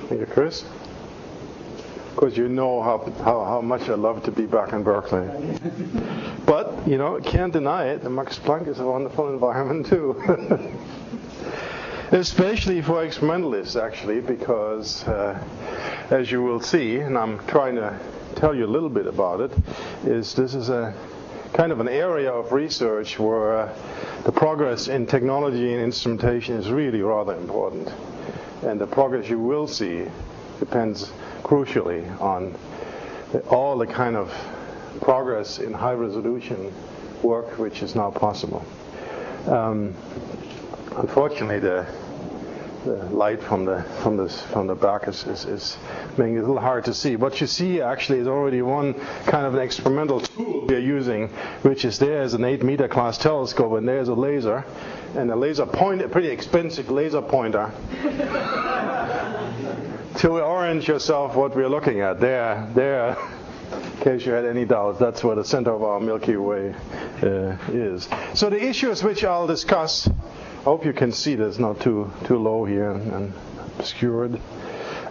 Thank you, Chris. Of course, you know how much I love to be back in Berkeley. But, can't deny it, the Max Planck is a wonderful environment too. Especially for experimentalists, actually, because as you will see, and I'm trying to tell you a little bit about it, this is a kind of an area of research where the progress in technology and instrumentation is really rather important. And the progress you will see depends crucially on all the kind of progress in high resolution work which is now possible. Unfortunately, the light from the back is making it a little hard to see. What you see actually is already one kind of an experimental tool we are using, which is there's an 8-meter class telescope and there's a laser, and a laser pointer, a pretty expensive laser pointer, to orient yourself what we're looking at. There. In case you had any doubts, that's where the center of our Milky Way is. So the issues which I'll discuss, I hope you can see this, not too low here and obscured,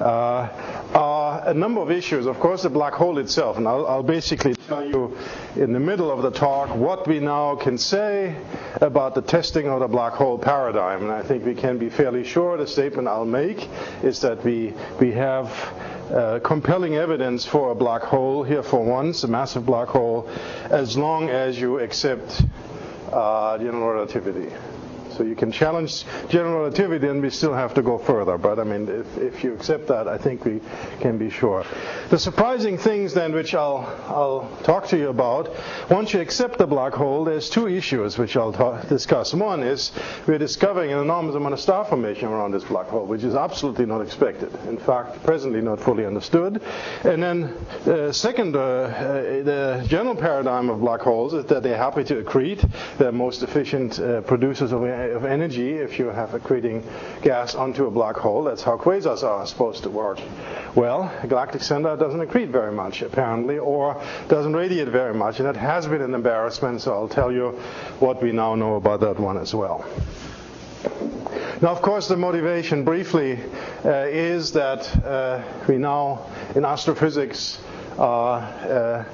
are a number of issues. Of course, the black hole itself, and I'll basically tell you in the middle of the talk what we now can say about the testing of the black hole paradigm. And I think we can be fairly sure the statement I'll make is that we have compelling evidence for a black hole here for once, a massive black hole, as long as you accept general relativity. So you can challenge general relativity and we still have to go further. But I mean, if you accept that, I think we can be sure. The surprising things then which I'll talk to you about, once you accept the black hole, there's two issues which I'll discuss. One is we're discovering an enormous amount of star formation around this black hole, which is absolutely not expected. In fact, presently not fully understood. And then second, the general paradigm of black holes is that they're happy to accrete. They're most efficient producers of energy if you have accreting gas onto a black hole. That's how quasars are supposed to work. Well, the Galactic Center doesn't accrete very much, apparently, or doesn't radiate very much, and that has been an embarrassment, so I'll tell you what we now know about that one as well. Now, of course, the motivation, briefly, is that we now, in astrophysics, are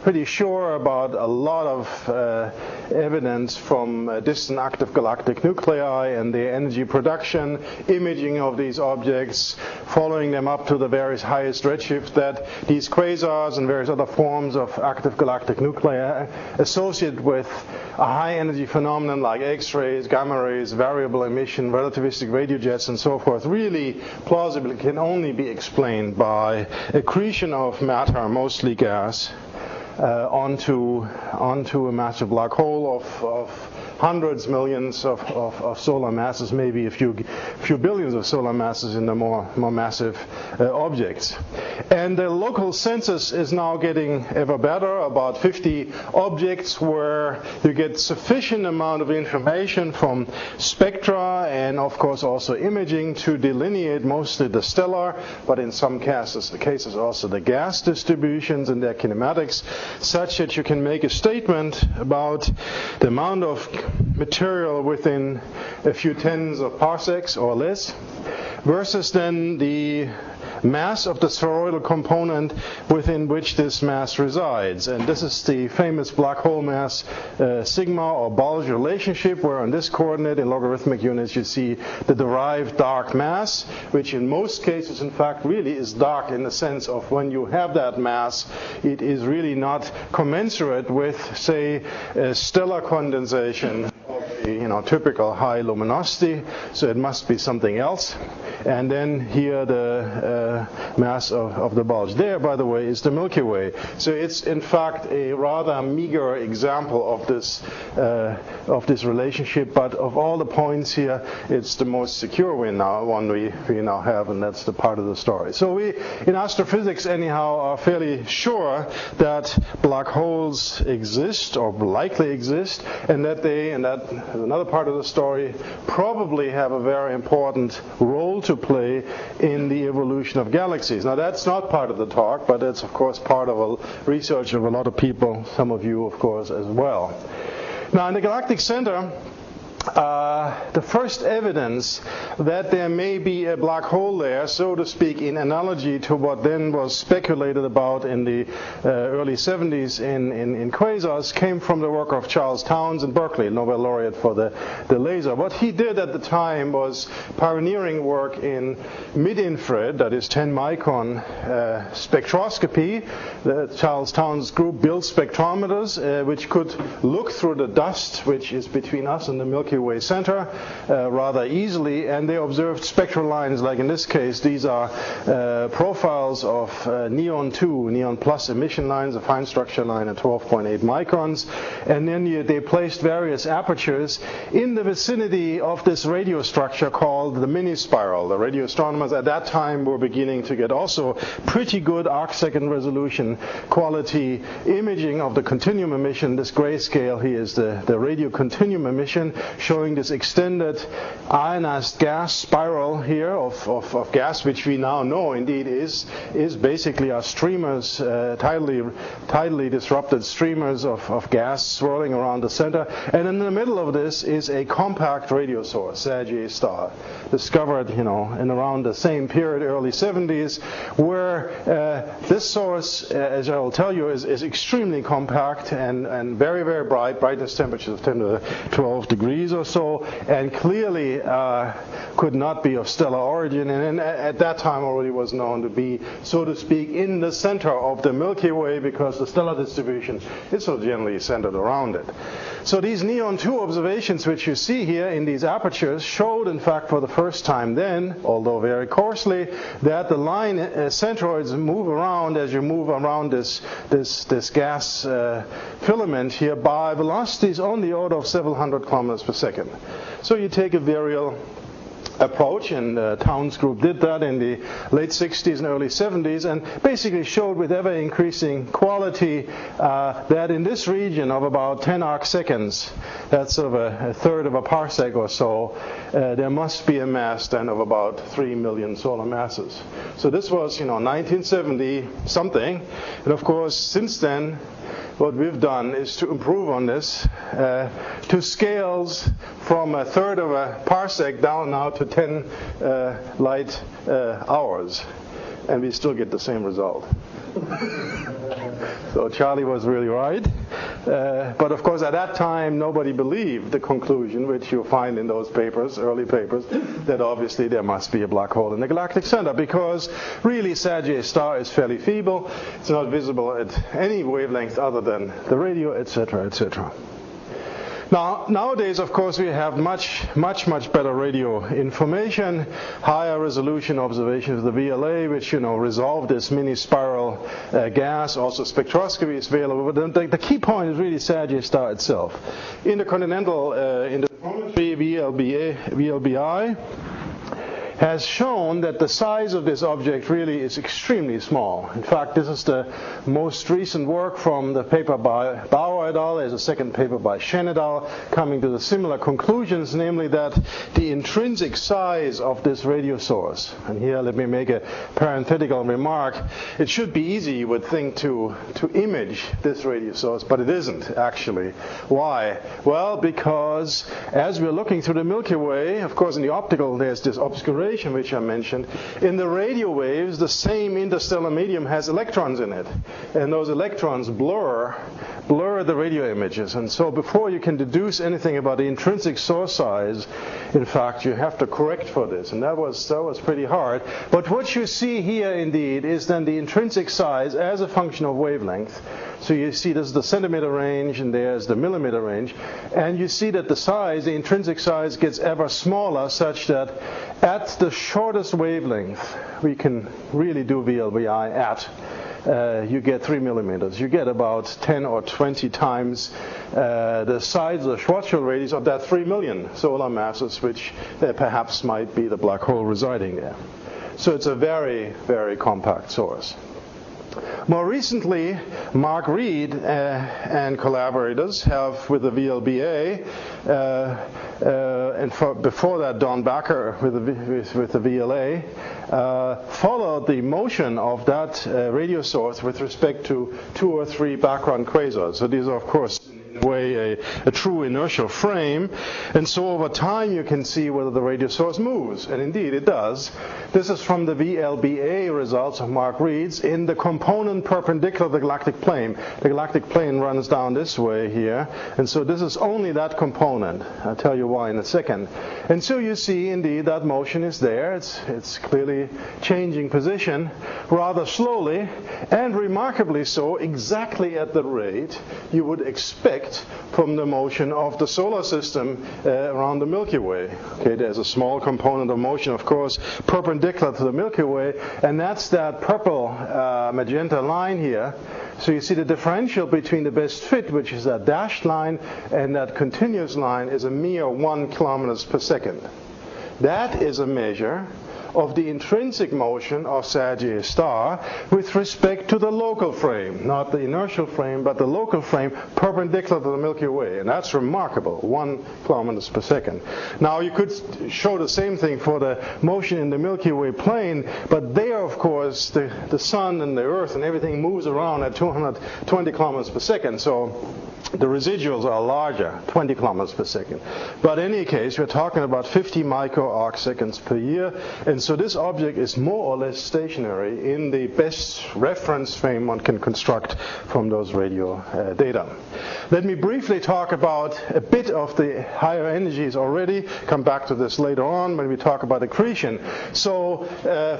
pretty sure about a lot of evidence from distant active galactic nuclei and their energy production, imaging of these objects, following them up to the various highest redshifts, that these quasars and various other forms of active galactic nuclei associated with a high energy phenomenon like X-rays, gamma rays, variable emission, relativistic radio jets, and so forth, really plausibly can only be explained by accretion of matter, mostly gas, onto a massive black hole of hundreds, millions of solar masses, maybe a few billions of solar masses in the more massive objects. And the local census is now getting ever better, about 50 objects where you get sufficient amount of information from spectra and of course also imaging to delineate mostly the stellar, but in some cases also the gas distributions and their kinematics, such that you can make a statement about the amount of material within a few tens of parsecs or less, versus then the mass of the spheroidal component within which this mass resides. And this is the famous black hole mass sigma or bulge relationship, where on this coordinate in logarithmic units you see the derived dark mass, which in most cases in fact really is dark in the sense of when you have that mass, it is really not commensurate with, say, stellar condensation of typical high luminosity, so it must be something else. And then here the mass of the bulge. There, by the way, is the Milky Way. So it's in fact a rather meager example of this relationship, but of all the points here, it's the most secure one we now have, and that's the part of the story. So we, in astrophysics anyhow, are fairly sure that black holes exist, or likely exist, and that they, and that is another part of the story, probably have a very important role to play in the evolution of galaxies. Now that's not part of the talk, but it's of course part of a research of a lot of people, some of you of course as well. Now in the Galactic Center, the first evidence that there may be a black hole there, so to speak, in analogy to what then was speculated about in the early 70s in quasars, came from the work of Charles Townes in Berkeley, Nobel laureate for the laser. What he did at the time was pioneering work in mid-infrared, that is 10 micron spectroscopy. The Charles Townes group built spectrometers which could look through the dust which is between us and the Milky Way center rather easily, and they observed spectral lines like in this case. These are profiles of neon 2, neon plus emission lines, a fine structure line at 12.8 microns, and then they placed various apertures in the vicinity of this radio structure called the mini-spiral. The radio astronomers at that time were beginning to get also pretty good arcsecond resolution quality imaging of the continuum emission. This grayscale here is the radio continuum emission, showing this extended ionized gas spiral here of gas, which we now know indeed is basically our streamers, tidally disrupted streamers of gas swirling around the center. And in the middle of this is a compact radio source, SgrA star, discovered in around the same period, early 70s, where this source, as I will tell you, is extremely compact and very, very bright, brightness temperatures of 10 to 12 degrees or so, and clearly could not be of stellar origin, and at that time already was known to be, so to speak, in the center of the Milky Way, because the stellar distribution is so generally centered around it. So these neon 2 observations which you see here in these apertures showed, in fact, for the first time then, although very coarsely, that the line centroids move around as you move around this gas filament here by velocities on the order of several hundred kilometers per second. So you take a virial approach, and Townes group did that in the late 60s and early 70s, and basically showed with ever increasing quality that in this region of about 10 arc seconds, that's sort of a third of a parsec or so, there must be a mass then of about 3 million solar masses. So this was 1970 something, and of course since then what we've done is to improve on this to scales from a third of a parsec down now to 10 light hours, and we still get the same result. So Charlie was really right. But of course at that time nobody believed the conclusion which you'll find in those papers, early papers, that obviously there must be a black hole in the galactic center, because really SgrA star is fairly feeble. It's not visible at any wavelength other than the radio, etc., etc. Now, nowadays, of course, we have much better radio information, higher resolution observations of the VLA, which, resolve this mini-spiral gas. Also, spectroscopy is available. But the key point is really SgrA star itself. Intercontinental interferometry, VLBI, has shown that the size of this object really is extremely small. In fact, this is the most recent work from the paper by Bauer et al. There's a second paper by Shen et al. Coming to the similar conclusions, namely that the intrinsic size of this radio source, and here let me make a parenthetical remark, it should be easy, you would think, to image this radio source, but it isn't actually. Why? Well, because as we're looking through the Milky Way, of course in the optical there's this obscuration which I mentioned. In the radio waves, the same interstellar medium has electrons in it, and those electrons blur the radio images. And so before you can deduce anything about the intrinsic source size, in fact, you have to correct for this, and that was pretty hard. But what you see here indeed is then the intrinsic size as a function of wavelength. So you see this is the centimeter range and there's the millimeter range, and you see that the intrinsic size gets ever smaller, such that at the shortest wavelength we can really do VLBI at, you get 3 millimeters. You get about 10 or 20 times the size of the Schwarzschild radius of that 3 million solar masses, which perhaps might be the black hole residing there. So it's a very, very compact source. More recently, Mark Reed and collaborators have, with the VLBA, and before that Don Backer with the VLA, followed the motion of that radio source with respect to 2 or 3 background quasars. So these are, of course, in way a true inertial frame. And so over time you can see whether the radio source moves. And indeed it does. This is from the VLBA results of Mark Reed's in the component perpendicular to the galactic plane. The galactic plane runs down this way here. And so this is only that component. I'll tell you why in a second. And so you see indeed that motion is there. It's clearly changing position rather slowly, and remarkably so, exactly at the rate you would expect from the motion of the solar system around the Milky Way. Okay, there's a small component of motion, of course, perpendicular to the Milky Way, and that's that purple magenta line here. So you see the differential between the best fit, which is that dashed line, and that continuous line is a mere 1 kilometers per second. That is a measure of the intrinsic motion of SgrA star with respect to the local frame, not the inertial frame, but the local frame perpendicular to the Milky Way. And that's remarkable, 1 kilometers per second. Now you could show the same thing for the motion in the Milky Way plane, but there, of course, the sun and the earth and everything moves around at 220 kilometers per second. So the residuals are larger, 20 kilometers per second. But in any case, we're talking about 50 micro-arcseconds per year. And so this object is more or less stationary in the best reference frame one can construct from those radio data. Let me briefly talk about a bit of the higher energies already. Come back to this later on when we talk about accretion. So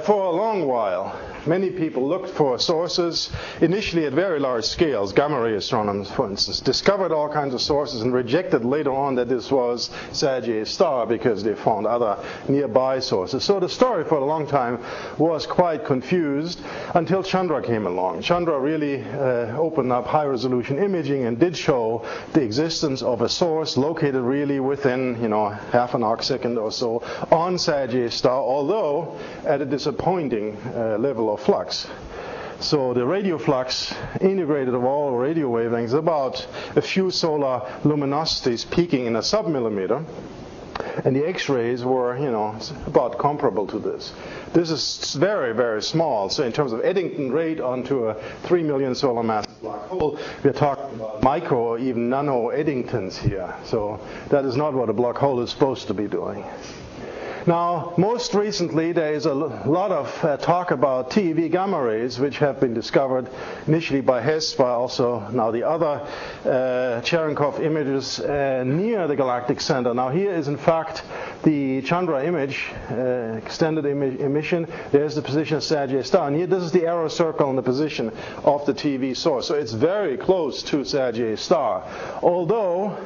for a long while, many people looked for sources, initially at very large scales. Gamma ray astronomers, for instance, discovered all kinds of sources and rejected later on that this was SgrA star because they found other nearby sources. So the story for a long time was quite confused until Chandra came along. Chandra really opened up high-resolution imaging and did show the existence of a source located really within, half an arcsecond or so on SgrA star, although at a disappointing level of flux. So the radio flux integrated of all radio wavelengths is about a few solar luminosities peaking in a submillimeter. And the X-rays were, about comparable to this. This is very, very small. So in terms of Eddington rate onto a 3 million solar mass black hole, we're talking about micro or even nano Eddingtons here. So that is not what a black hole is supposed to be doing. Now, most recently, there is a lot of talk about TeV gamma rays, which have been discovered initially by Hess, by also now the other Cherenkov images near the Galactic Center. Now, here is, in fact, the Chandra image, extended emission. There's the position of SgrA star. And here, this is the arrow circle in the position of the TeV source. So it's very close to SgrA star. Although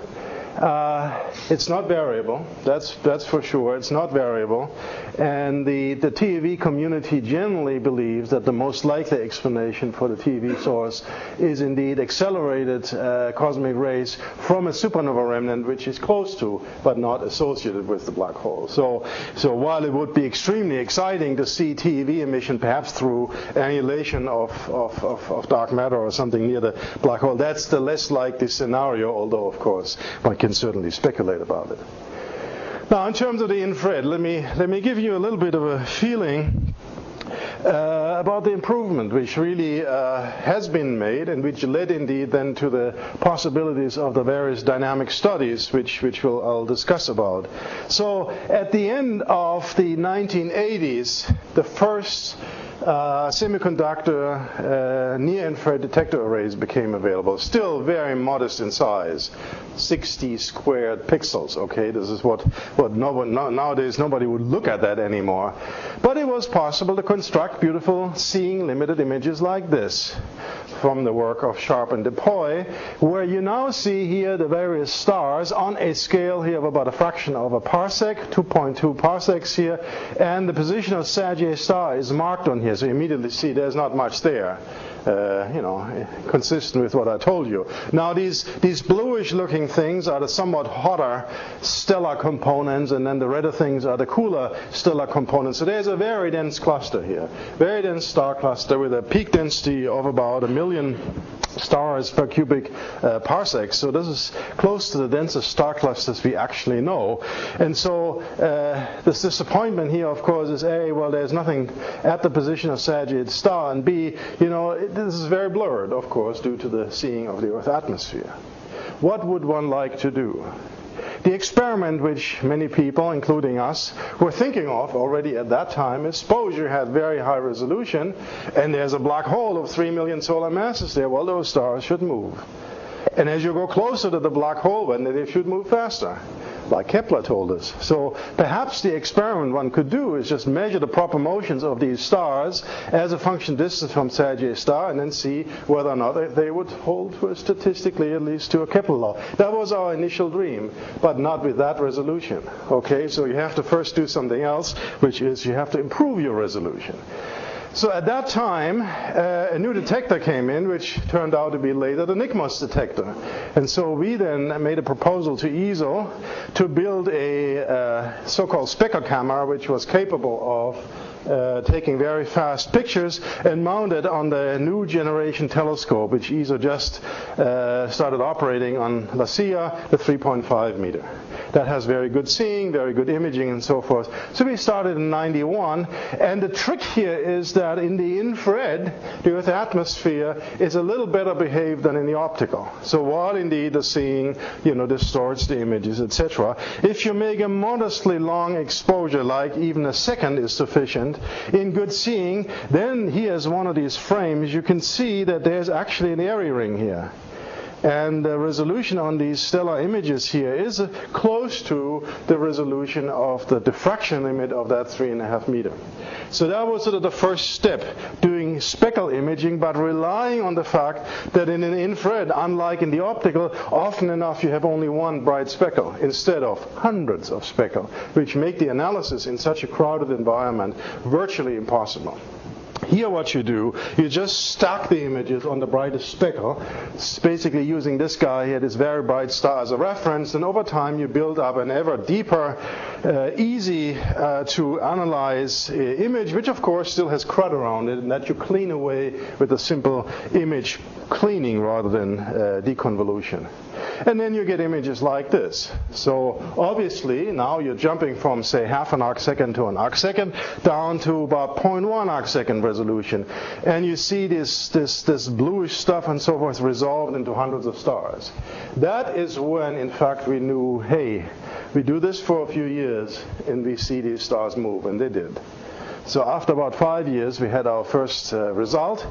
it's not variable, that's for sure. It's not variable, and the TeV community generally believes that the most likely explanation for the TeV source is indeed accelerated cosmic rays from a supernova remnant, which is close to but not associated with the black hole. So while it would be extremely exciting to see TeV emission, perhaps through annihilation of dark matter or something near the black hole, that's the less likely scenario. Although, of course, one can certainly speculate about it. Now, in terms of the infrared, let me give you a little bit of a feeling about the improvement which really has been made and which led indeed then to the possibilities of the various dynamic studies which I'll discuss about. So at the end of the 1980s, the first semiconductor near-infrared detector arrays became available. Still very modest in size, 60 squared pixels. Okay, this is what nowadays nobody would look at that anymore. But it was possible to construct beautiful seeing limited images like this from the work of Sharp and DePoy, where you now see here the various stars on a scale here of about a fraction of a parsec, 2.2 parsecs here, and the position of SgrA star is marked on here. So you immediately see there's not much there, consistent with what I told you. Now these bluish-looking things are the somewhat hotter stellar components, and then the redder things are the cooler stellar components. So there's a very dense cluster here, very dense star cluster with a peak density of about 1 million stars per cubic parsec. So this is close to the densest star clusters we actually know. And so this disappointment here, of course, is A, well, there's nothing at the position of SgrA star, and B, this is very blurred, of course, due to the seeing of the Earth atmosphere. what would one like to do? The experiment which many people, including us, were thinking of already at that time is suppose you had very high resolution and there's a black hole of 3 million solar masses there. Well, those stars should move. And as you go closer to the black hole, then they should move faster, like Kepler told us. So perhaps the experiment one could do is just measure the proper motions of these stars as a function distance from Sagittarius star and then see whether or not they would hold statistically at least to a Kepler law. That was our initial dream, but not with that resolution. Okay, so you have to first do something else, which is you have to improve your resolution. So at that time, a new detector came in, which turned out to be later the innermost detector. And so we then made a proposal to ESO to build a so-called speckle camera, which was capable of taking very fast pictures and mounted on the new generation telescope, which ESO just started operating on La Silla, the 3.5 meter. That has very good seeing, very good imaging, and so forth. So we started in '91, and the trick here is that in the infrared, the Earth's atmosphere is a little better behaved than in the optical. So while indeed the seeing, distorts the images, etc., if you make a modestly long exposure, like even a second is sufficient, in good seeing, then here's one of these frames. You can see that there's actually an area ring here. And the resolution on these stellar images here is close to the resolution of the diffraction limit of that 3.5 meter. So that was sort of the first step, doing speckle imaging, but relying on the fact that in an infrared, unlike in the optical, often enough you have only one bright speckle instead of hundreds of speckle, which make the analysis in such a crowded environment virtually impossible. Here what you do, you just stack the images on the brightest speckle, basically using this guy here, this very bright star, as a reference, and over time you build up an ever deeper, easy to analyze image, which of course still has crud around it, and that you clean away with a simple image cleaning rather than deconvolution. And then you get images like this. So obviously now you're jumping from, say, half an arc second to an arc second down to about 0.1 arc second resolution. And you see this bluish stuff and so forth resolved into hundreds of stars. That is when, in fact, we knew, hey, we do this for a few years and we see these stars move, and they did. So after about 5 years, we had our first result,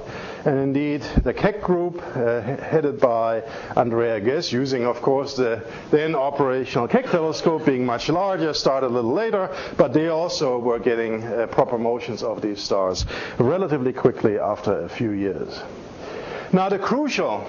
and indeed the Keck group, headed by Andrea Guess, using, of course, the then operational Keck telescope, being much larger, started a little later, but they also were getting proper motions of these stars relatively quickly after a few years. Now the crucial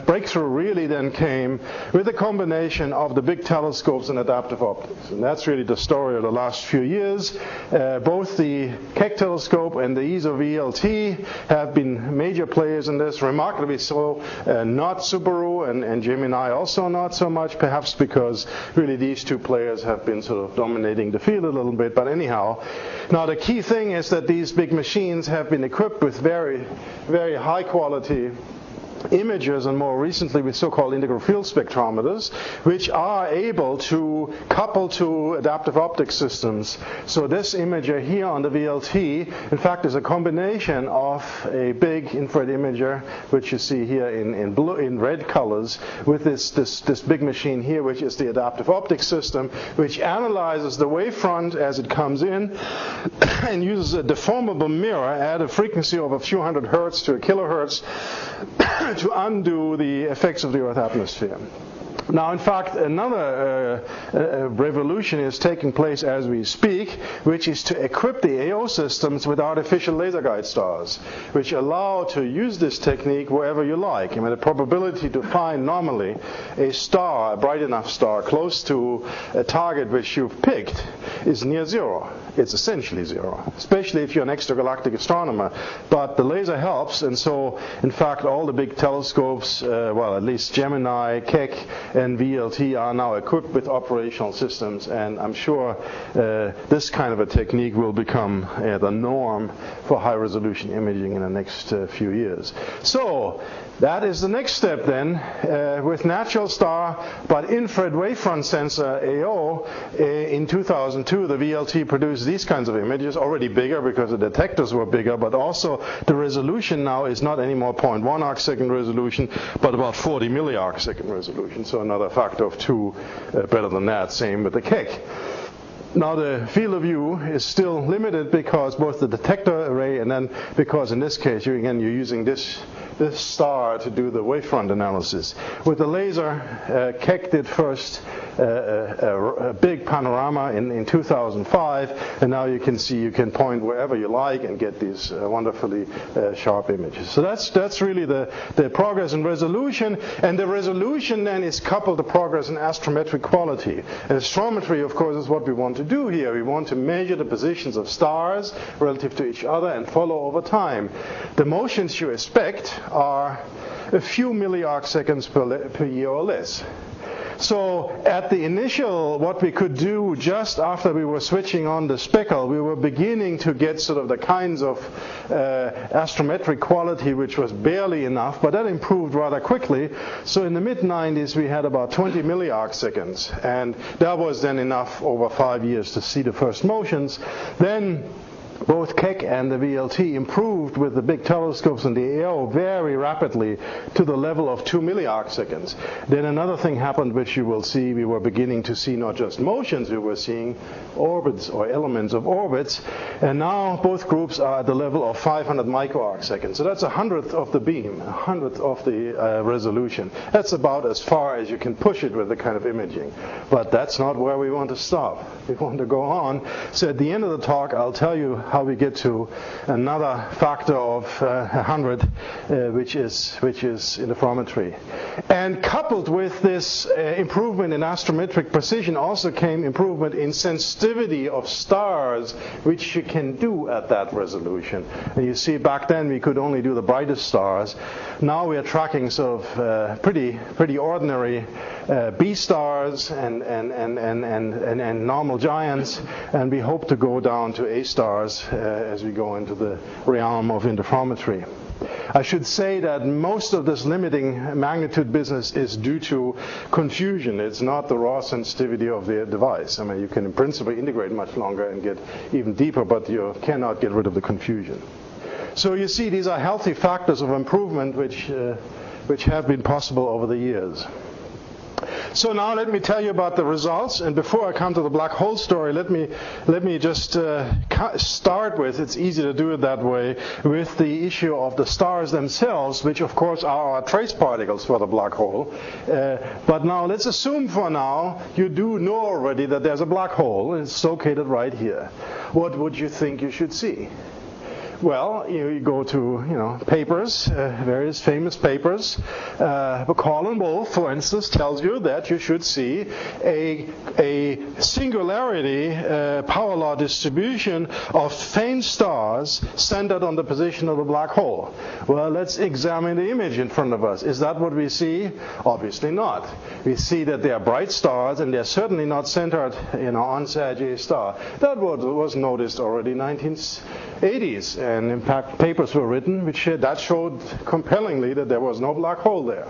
breakthrough really then came with the combination of the big telescopes and adaptive optics. And that's really the story of the last few years. Both the Keck telescope and the ESO VLT have been major players in this, remarkably so, not Subaru and Gemini also not so much, perhaps because really these two players have been sort of dominating the field a little bit. But anyhow, now the key thing is that these big machines have been equipped with very, very high quality imagers, and more recently with so-called integral field spectrometers, which are able to couple to adaptive optic systems. So this imager here on the VLT, in fact, is a combination of a big infrared imager, which you see here in blue, in red colors, with this big machine here, which is the adaptive optic system, which analyzes the wavefront as it comes in and uses a deformable mirror at a frequency of a few hundred hertz to a kilohertz to undo the effects of the Earth atmosphere. Now, in fact, another revolution is taking place as we speak, which is to equip the AO systems with artificial laser guide stars, which allow to use this technique wherever you like. I mean, the probability to find normally a star, a bright enough star, close to a target which you've picked is near zero. It's essentially zero, especially if you're an extragalactic astronomer. But the laser helps, and so, in fact, all the big telescopes, well, at least Gemini, Keck, and VLT are now equipped with operational systems, and I'm sure this kind of a technique will become the norm for high-resolution imaging in the next few years. So That is the next step then, with natural star, but infrared wavefront sensor AO. In 2002, the VLT produced these kinds of images, already bigger because the detectors were bigger, but also the resolution now is not anymore 0.1 arcsecond resolution, but about 40 milliarcsecond resolution, so another factor of 2 better than that, same with the KEK. Now the field of view is still limited because both the detector array and then because in this case you're using this star to do the wavefront analysis. With the laser, Keck did first a big panorama in 2005, and now you can see you can point wherever you like and get these wonderfully sharp images. So that's really the progress in resolution, and the resolution then is coupled to progress in astrometric quality. And astrometry, of course, is what we want to do here. We want to measure the positions of stars relative to each other and follow over time. The motions you expect are a few milliarcseconds per year or less. So at the initial, what we could do just after we were switching on the speckle, we were beginning to get sort of the kinds of astrometric quality which was barely enough, but that improved rather quickly. So in the mid-90s we had about 20 milliarcseconds, and that was then enough over 5 years to see the first motions. Then both Keck and the VLT improved with the big telescopes and the AO very rapidly to the level of 2 milliarcseconds. Then another thing happened which you will see. We were beginning to see not just motions, we were seeing orbits or elements of orbits. And now both groups are at the level of 500 microarcseconds. So that's 100th of the beam, 100th of the resolution. That's about as far as you can push it with the kind of imaging. But that's not where we want to stop. We want to go on. So at the end of the talk, I'll tell you how we get to another factor of 100, which is interferometry. And coupled with this improvement in astrometric precision also came improvement in sensitivity of stars, which you can do at that resolution. And you see, back then we could only do the brightest stars. Now we are tracking sort of pretty ordinary B stars and normal giants, and we hope to go down to A stars as we go into the realm of interferometry. I should say that most of this limiting magnitude business is due to confusion. It's not the raw sensitivity of the device. I mean, you can in principle integrate much longer and get even deeper, but you cannot get rid of the confusion. So you see, these are healthy factors of improvement which have been possible over the years. So now let me tell you about the results, and before I come to the black hole story, let me just start with, it's easy to do it that way, with the issue of the stars themselves, which of course are our trace particles for the black hole. But now let's assume for now you do know already that there's a black hole, and it's located right here. What would you think you should see? Well, you go to papers, various famous papers. Bacall and Wolf, for instance, tells you that you should see a singularity power law distribution of faint stars centered on the position of the black hole. Well, let's examine the image in front of us. Is that what we see? Obviously not. We see that they are bright stars, and they're certainly not centered on SgrA star. That was noticed already in the 1980s. And in fact, papers were written that showed compellingly that there was no black hole there.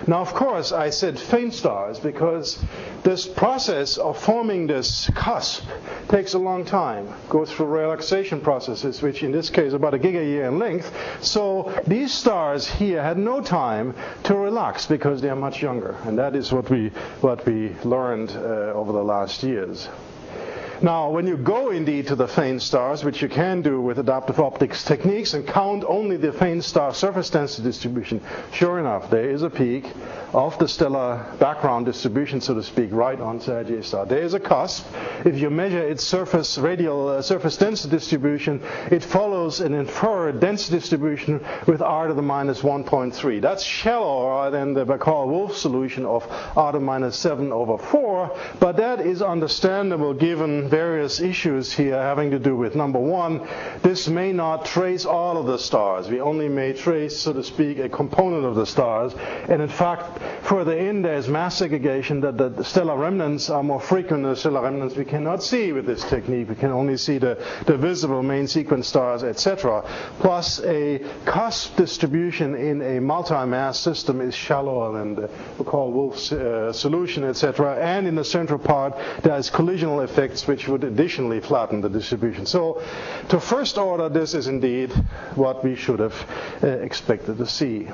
Now, of course, I said faint stars because this process of forming this cusp takes a long time. Goes through relaxation processes, which in this case are about a giga-year in length. So these stars here had no time to relax because they are much younger, and that is what we learned over the last years. Now, when you go indeed to the faint stars, which you can do with adaptive optics techniques, and count only the faint star surface density distribution, sure enough, there is a peak of the stellar background distribution, so to speak, right on SgrA star. There is a cusp. If you measure its radial surface density distribution, it follows an inferred density distribution with r to the minus 1.3. That's shallower than the Bacall-Wolf solution of r to the minus 7/4, but that is understandable given various issues here having to do with, number one, this may not trace all of the stars. We only may trace, so to speak, a component of the stars. And in fact, further in, there's mass segregation, that the stellar remnants are more frequent than the stellar remnants we cannot see with this technique. We can only see the visible main sequence stars, etc. Plus, a cusp distribution in a multi-mass system is shallower than the Wolf's solution, etc. And in the central part, there is collisional effects which would additionally flatten the distribution. So, to first order, this is indeed what we should have expected to see.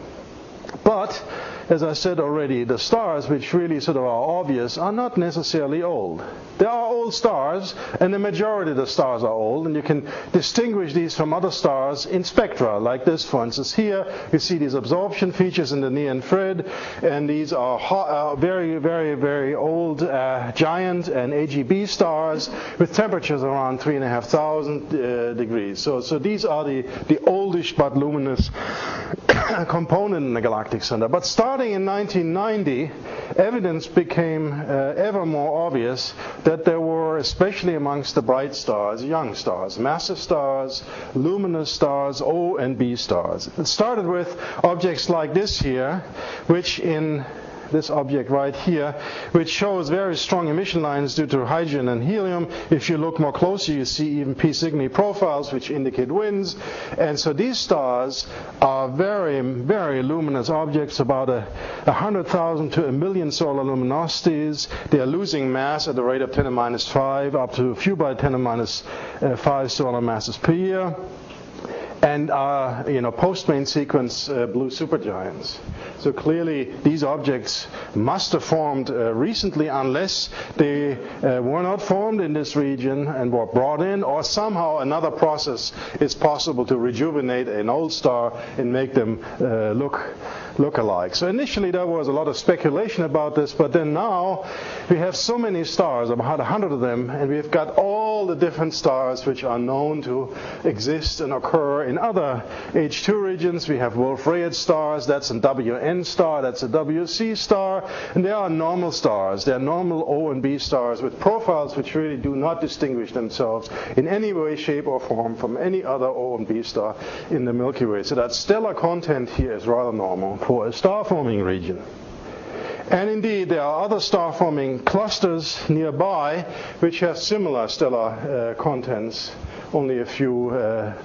But, as I said already, the stars which really sort of are obvious are not necessarily old. There are old stars, and the majority of the stars are old, and you can distinguish these from other stars in spectra, like this, for instance. Here, you see these absorption features in the near-infrared, and these are very, very, very old giant and AGB stars with temperatures around 3,500 degrees. So these are the oldish but luminous component in the Galactic Center. But starting in 1990, evidence became ever more obvious that there were, especially amongst the bright stars, young stars, massive stars, luminous stars, O and B stars. It started with objects like this here, which in this object right here, which shows very strong emission lines due to hydrogen and helium. If you look more closely, you see even P Cygni profiles, which indicate winds. And so these stars are very, very luminous objects, about 100,000 to 1 million solar luminosities. They are losing mass at the rate of 10 to the minus 5, up to a few by 10 to the minus 5 solar masses per year. And are, post-main sequence blue supergiants. So clearly, these objects must have formed recently, unless they were not formed in this region and were brought in, or somehow another process is possible to rejuvenate an old star and make them look alike. So initially, there was a lot of speculation about this, but then now we have so many stars, about 100 of them, and we've got all the different stars which are known to exist and occur in other H2 regions. We have Wolf-Rayet stars, that's a WN star, that's a WC star, and they are normal stars. They are normal O and B stars with profiles which really do not distinguish themselves in any way, shape, or form from any other O and B star in the Milky Way. So that stellar content here is rather normal for a star-forming region. And indeed, there are other star-forming clusters nearby which have similar stellar contents, only a few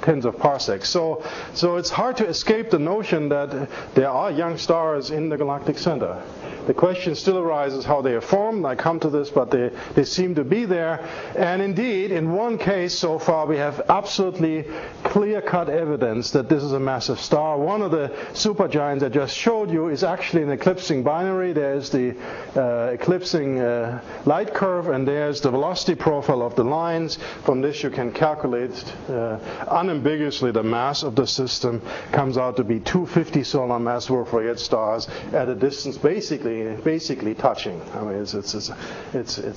tens of parsecs. So it's hard to escape the notion that there are young stars in the Galactic Center. The question still arises how they are formed. I come to this, but they seem to be there. And indeed, in one case so far, we have absolutely clear-cut evidence that this is a massive star. One of the supergiants I just showed you is actually an eclipsing binary. There's the eclipsing light curve, and there's the velocity profile of the lines. From this, you can calculate unambiguously the mass of the system. Comes out to be 250 solar mass Wolf-Rayet stars at a distance basically touching. I mean, it's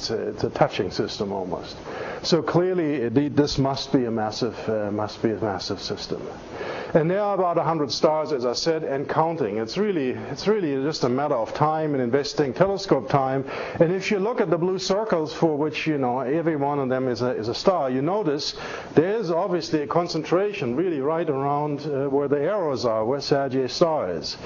a touching system almost. So clearly, this must be a massive system. And there are about 100 stars, as I said, and counting. It's really just a matter of time and investing telescope time. And if you look at the blue circles, for which every one of them is a star, you notice there is obviously a concentration really right around where the arrows are, where SgrA star is.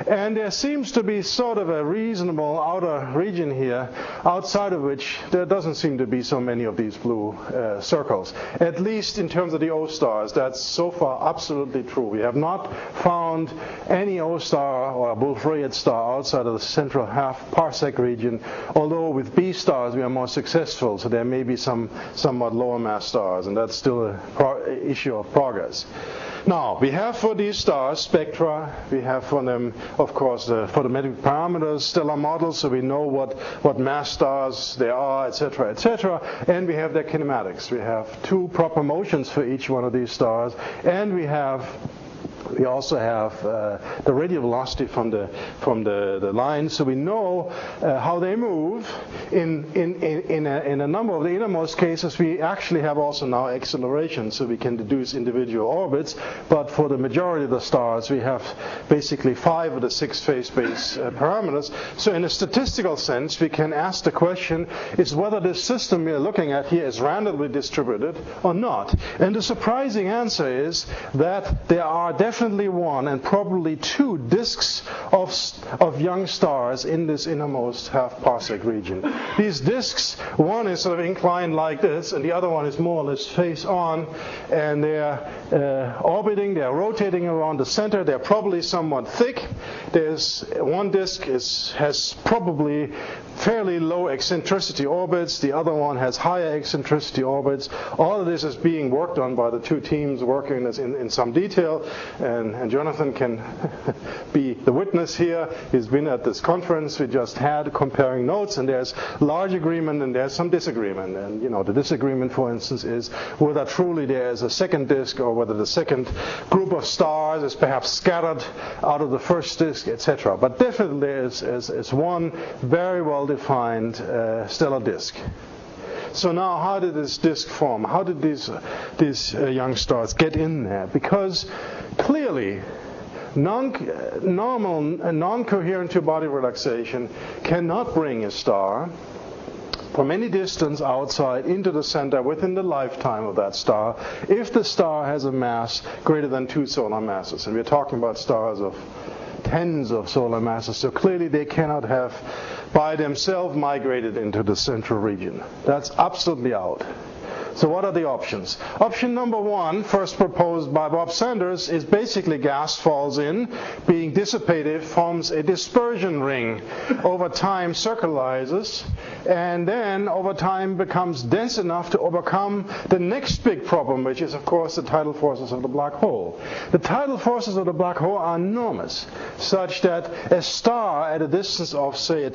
And there seems to be sort of a reasonable outer region here, outside of which there doesn't seem to be so many of these blue circles. At least in terms of the O stars, that's so far absolutely true. We have not found any O star or Wolf-Rayet star outside of the central half parsec region, although with B stars we are more successful, so there may be some somewhat lower mass stars, and that's still an issue of progress. Now, we have for these stars spectra, we have for them, of course, the photometric parameters, stellar models, so we know what mass stars they are, etc., etc., and we have their kinematics. We have two proper motions for each one of these stars, and we have We also have the radial velocity from the line, so we know how they move. In a number of the innermost cases, we actually have also now acceleration, so we can deduce individual orbits. But for the majority of the stars, we have basically 5 of the 6 phase space parameters. So in a statistical sense, we can ask the question: is whether this system we are looking at here is randomly distributed or not? And the surprising answer is that there are definitely 1 and probably 2 disks of young stars in this innermost half-parsec region. These disks, one is sort of inclined like this, and the other one is more or less face on, and they're orbiting, they're rotating around the center. They're probably somewhat thick. There's one disk has probably fairly low eccentricity orbits. The other one has higher eccentricity orbits. All of this is being worked on by the 2 teams working this in some detail, and Jonathan can be the witness here. He's been at this conference we just had comparing notes, and there's large agreement and there's some disagreement. And the disagreement, for instance, is whether truly there is a second disk or whether the second group of stars is perhaps scattered out of the first disk, etc. But definitely there is one very well-defined stellar disk. So now, how did this disk form? How did these young stars get in there? Because clearly, non-coherent two-body relaxation cannot bring a star from any distance outside into the center within the lifetime of that star if the star has a mass greater than 2 solar masses. And we're talking about stars of tens of solar masses, so clearly they cannot have by themselves migrated into the central region. That's absolutely out. So what are the options? Option number 1, first proposed by Bob Sanders, is basically gas falls in, being dissipated, forms a dispersion ring. Over time circularizes, and then over time becomes dense enough to overcome the next big problem, which is, of course, the tidal forces of the black hole. The tidal forces of the black hole are enormous, such that a star at a distance of, say, a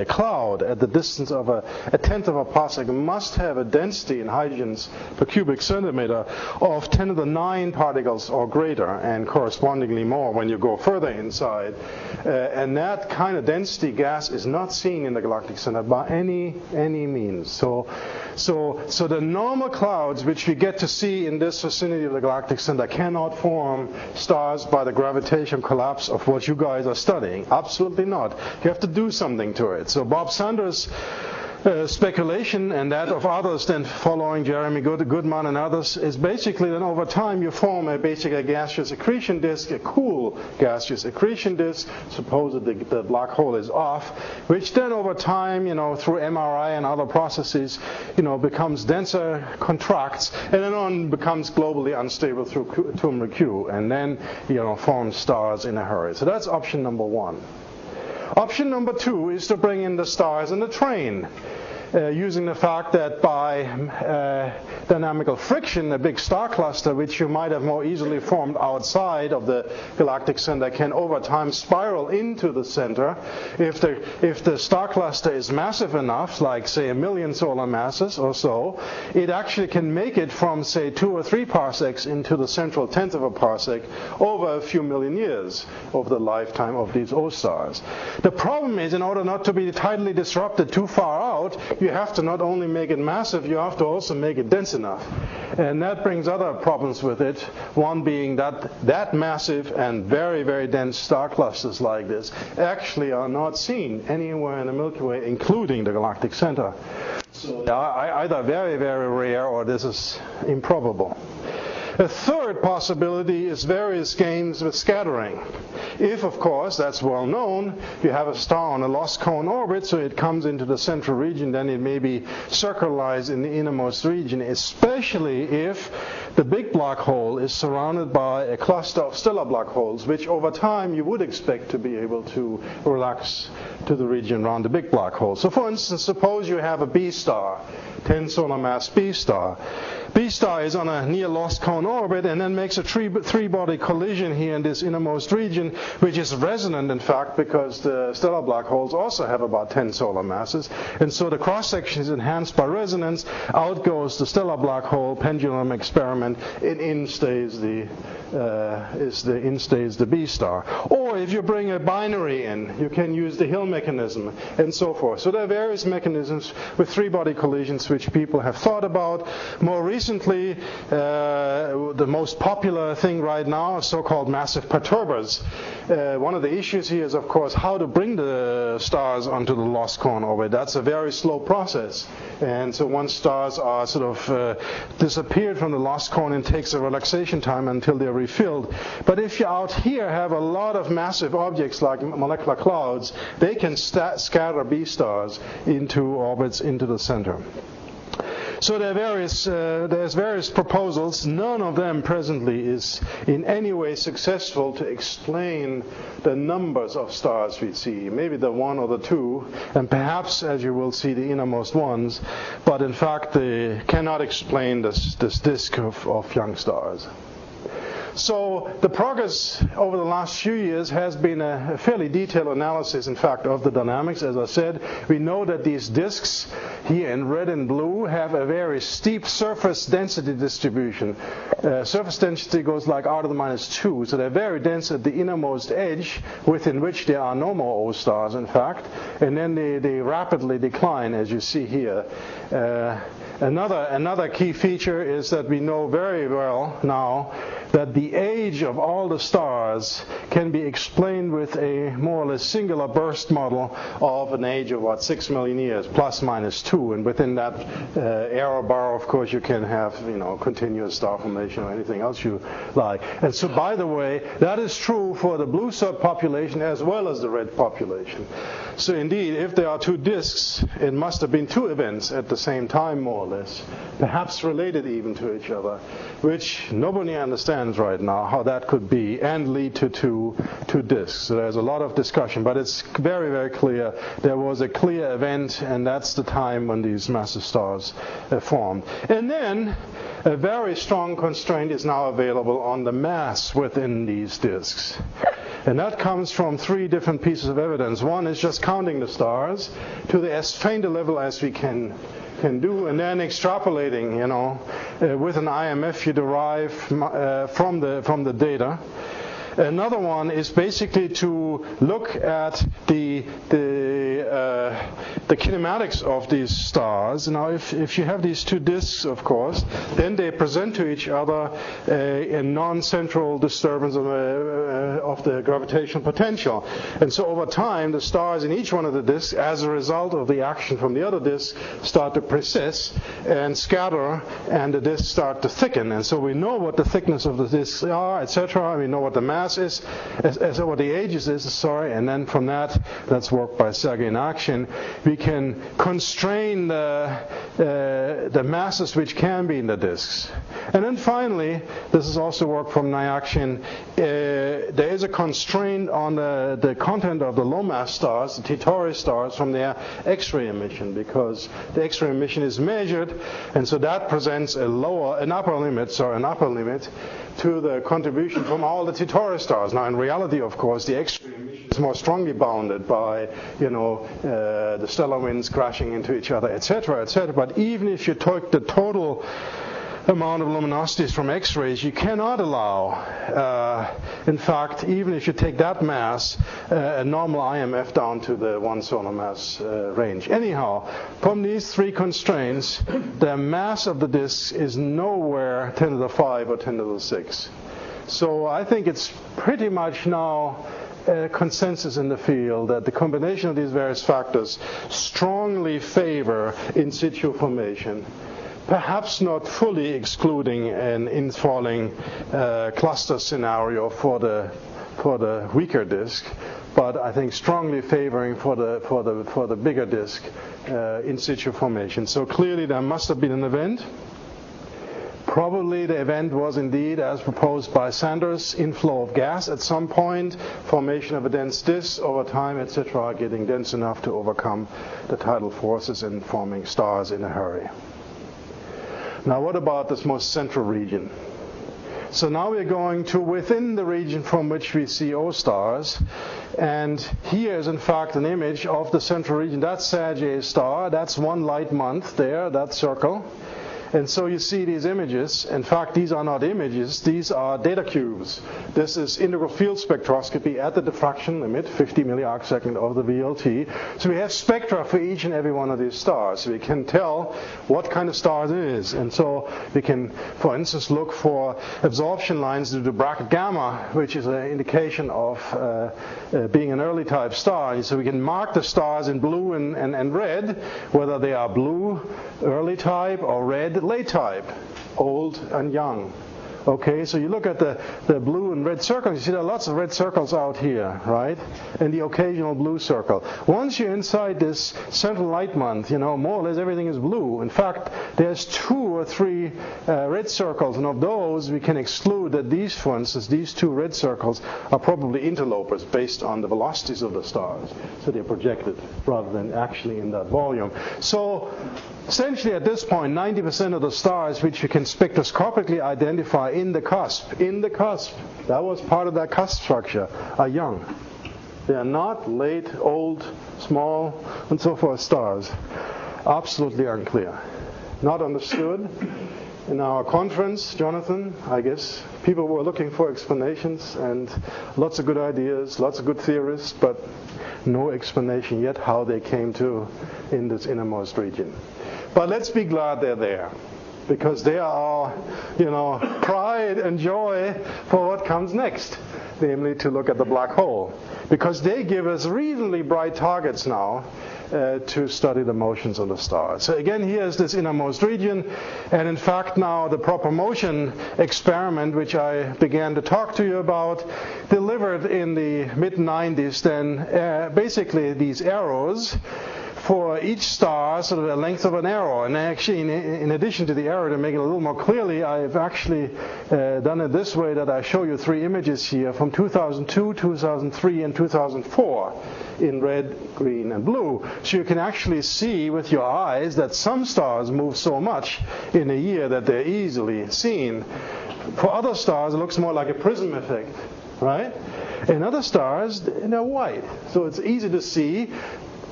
cloud at the distance of a tenth of a parsec must have a density in hydrogens per cubic centimeter of 10 to the 9 particles or greater, and correspondingly more when you go further inside. And that kind of density gas is not seen in the galactic center by any means. So the normal clouds which we get to see in this vicinity of the galactic center cannot form stars by the gravitational collapse of what you guys are studying. Absolutely not. You have to do something to it. So Bob Sanders' speculation, and that of others then following Jeremy Goodman and others, is basically that over time you form a gaseous accretion disk, a cool gaseous accretion disk. Suppose that the black hole is off, which then over time, through MRI and other processes, becomes denser, contracts, and then becomes globally unstable through Q, and then forms stars in a hurry. So that's option number 1. Option number 2 is to bring in the stars in a train, using the fact that by dynamical friction, a big star cluster, which you might have more easily formed outside of the galactic center, can over time spiral into the center. If the star cluster is massive enough, like say 1 million solar masses or so, it actually can make it from say 2 or 3 parsecs into the central tenth of a parsec over a few million years over the lifetime of these O stars. The problem is, in order not to be tidally disrupted too far out, you have to not only make it massive, you have to also make it dense enough. And that brings other problems with it. One being that massive and very, very dense star clusters like this actually are not seen anywhere in the Milky Way, including the galactic center. So they are either very, very rare or this is improbable. A third possibility is various games with scattering. If, of course, that's well known, you have a star on a lost cone orbit, so it comes into the central region, then it may be circularized in the innermost region, especially if the big black hole is surrounded by a cluster of stellar black holes, which over time you would expect to be able to relax to the region around the big black hole. So for instance, suppose you have a B star, 10 solar mass B star. B star is on a near lost cone orbit and then makes a three-body collision here in this innermost region, which is resonant, in fact, because the stellar black holes also have about 10 solar masses. And so the cross-section is enhanced by resonance. Out goes the stellar black hole pendulum experiment, and in stays the B star. Or if you bring a binary in, you can use the Hill mechanism and so forth. So there are various mechanisms with three-body collisions which people have thought about. More recently, the most popular thing right now is so-called massive perturbers. One of the issues here is, of course, how to bring the stars onto the lost cone orbit. That's a very slow process. And so once stars are sort of disappeared from the lost cone, it takes a relaxation time until they're refilled. But if you out here have a lot of massive objects like molecular clouds, they can scatter B stars into orbits into the center. So there's various proposals. None of them presently is in any way successful to explain the numbers of stars we see. Maybe the one or the two, and perhaps, as you will see, the innermost ones. But in fact, they cannot explain this disk of young stars. So the progress over the last few years has been a fairly detailed analysis, in fact, of the dynamics. As I said, we know that these disks here in red and blue have a very steep surface density distribution. Surface density goes like r to the -2, so they're very dense at the innermost edge, within which there are no more O stars, in fact, and then they rapidly decline, as you see here. Another key feature is that we know very well now that the age of all the stars can be explained with a more or less singular burst model of an age of 6 million years, plus minus 2, and within that error bar, of course, you can have continuous star formation or anything else you like. And so, by the way, that is true for the blue subpopulation as well as the red population. So indeed, if there are two disks, it must have been two events at the same time, more or less, perhaps related even to each other, which nobody understands right now how that could be and lead to two disks. So there's a lot of discussion, but it's very, very clear there was a clear event, and that's the time when these massive stars formed. And then a very strong constraint is now available on the mass within these disks. And that comes from three different pieces of evidence. One is just counting the stars to the as faint a level as we can do, and then extrapolating, with an IMF you derive from the data. Another one is basically to look at the kinematics of these stars. Now, if you have these two disks, of course, then they present to each other a non-central disturbance of the gravitational potential. And so over time, the stars in each one of the disks, as a result of the action from the other disks, start to precess and scatter, and the disks start to thicken. And so we know what the thickness of the disks are, etc. We know what the mass is, what the ages is, and then from that, that's work by SgrA in action, we can constrain the masses which can be in the disks. And then finally, this is also work from Nyakshin, there is a constraint on the content of the low mass stars, the T-Tauri stars, from their X-ray emission, because the X-ray emission is measured, and so that presents an upper limit to the contribution from all the T-Tauri stars. Now, in reality, of course, the X-ray emission is more strongly bounded by, the stellar winds crashing into each other, etc., etc. But even if you took the total amount of luminosities from X-rays, you cannot allow, in fact, even if you take that mass, a normal IMF down to the 1 solar mass range. Anyhow, from these three constraints, the mass of the disk is nowhere 10 to the 5 or 10 to the 6. So I think it's pretty much now a consensus in the field that the combination of these various factors strongly favor in situ formation. Perhaps not fully excluding an infalling cluster scenario for the weaker disk, but I think strongly favoring for the bigger disk in situ formation. So clearly there must have been an event. Probably the event was indeed, as proposed by Sanders, inflow of gas at some point, formation of a dense disk over time, etc., getting dense enough to overcome the tidal forces and forming stars in a hurry. Now what about this most central region? So now we're going to within the region from which we see O stars. And here is in fact an image of the central region. That's SgrA star. That's one light month there, that circle. And so you see these images. In fact, these are not images. These are data cubes. This is integral field spectroscopy at the diffraction limit, 50 milliarcsecond of the VLT. So we have spectra for each and every one of these stars. So we can tell what kind of star it is. And so we can, for instance, look for absorption lines due to bracket gamma, which is an indication of being an early type star. And so we can mark the stars in blue and red, whether they are blue, early type, or red, late type, old and young. Okay, so you look at the blue and red circles, you see there are lots of red circles out here, right? And the occasional blue circle. Once you're inside this central light month, more or less everything is blue. In fact, there's 2 or 3 red circles, and of those we can exclude that these, for instance, these 2 red circles are probably interlopers based on the velocities of the stars. So they're projected rather than actually in that volume. So essentially at this point, 90% of the stars which you can spectroscopically identify in the cusp, that was part of that cusp structure, are young. They are not late, old, small, and so forth stars. Absolutely unclear. Not understood. In our conference, Jonathan, I guess, people were looking for explanations and lots of good ideas, lots of good theorists, but no explanation yet how they came to in this innermost region. But let's be glad they're there, because they are our, pride and joy for what comes next, namely to look at the black hole, because they give us reasonably bright targets now to study the motions of the stars. So again, here's this innermost region, and in fact now the proper motion experiment, which I began to talk to you about, delivered in the mid-90s then basically these arrows for each star, sort of the length of an arrow. And actually, in addition to the arrow, to make it a little more clearly, I've actually done it this way, that I show you 3 images here from 2002, 2003, and 2004 in red, green, and blue. So you can actually see with your eyes that some stars move so much in a year that they're easily seen. For other stars, it looks more like a prism effect, right? In other stars, they're white. So it's easy to see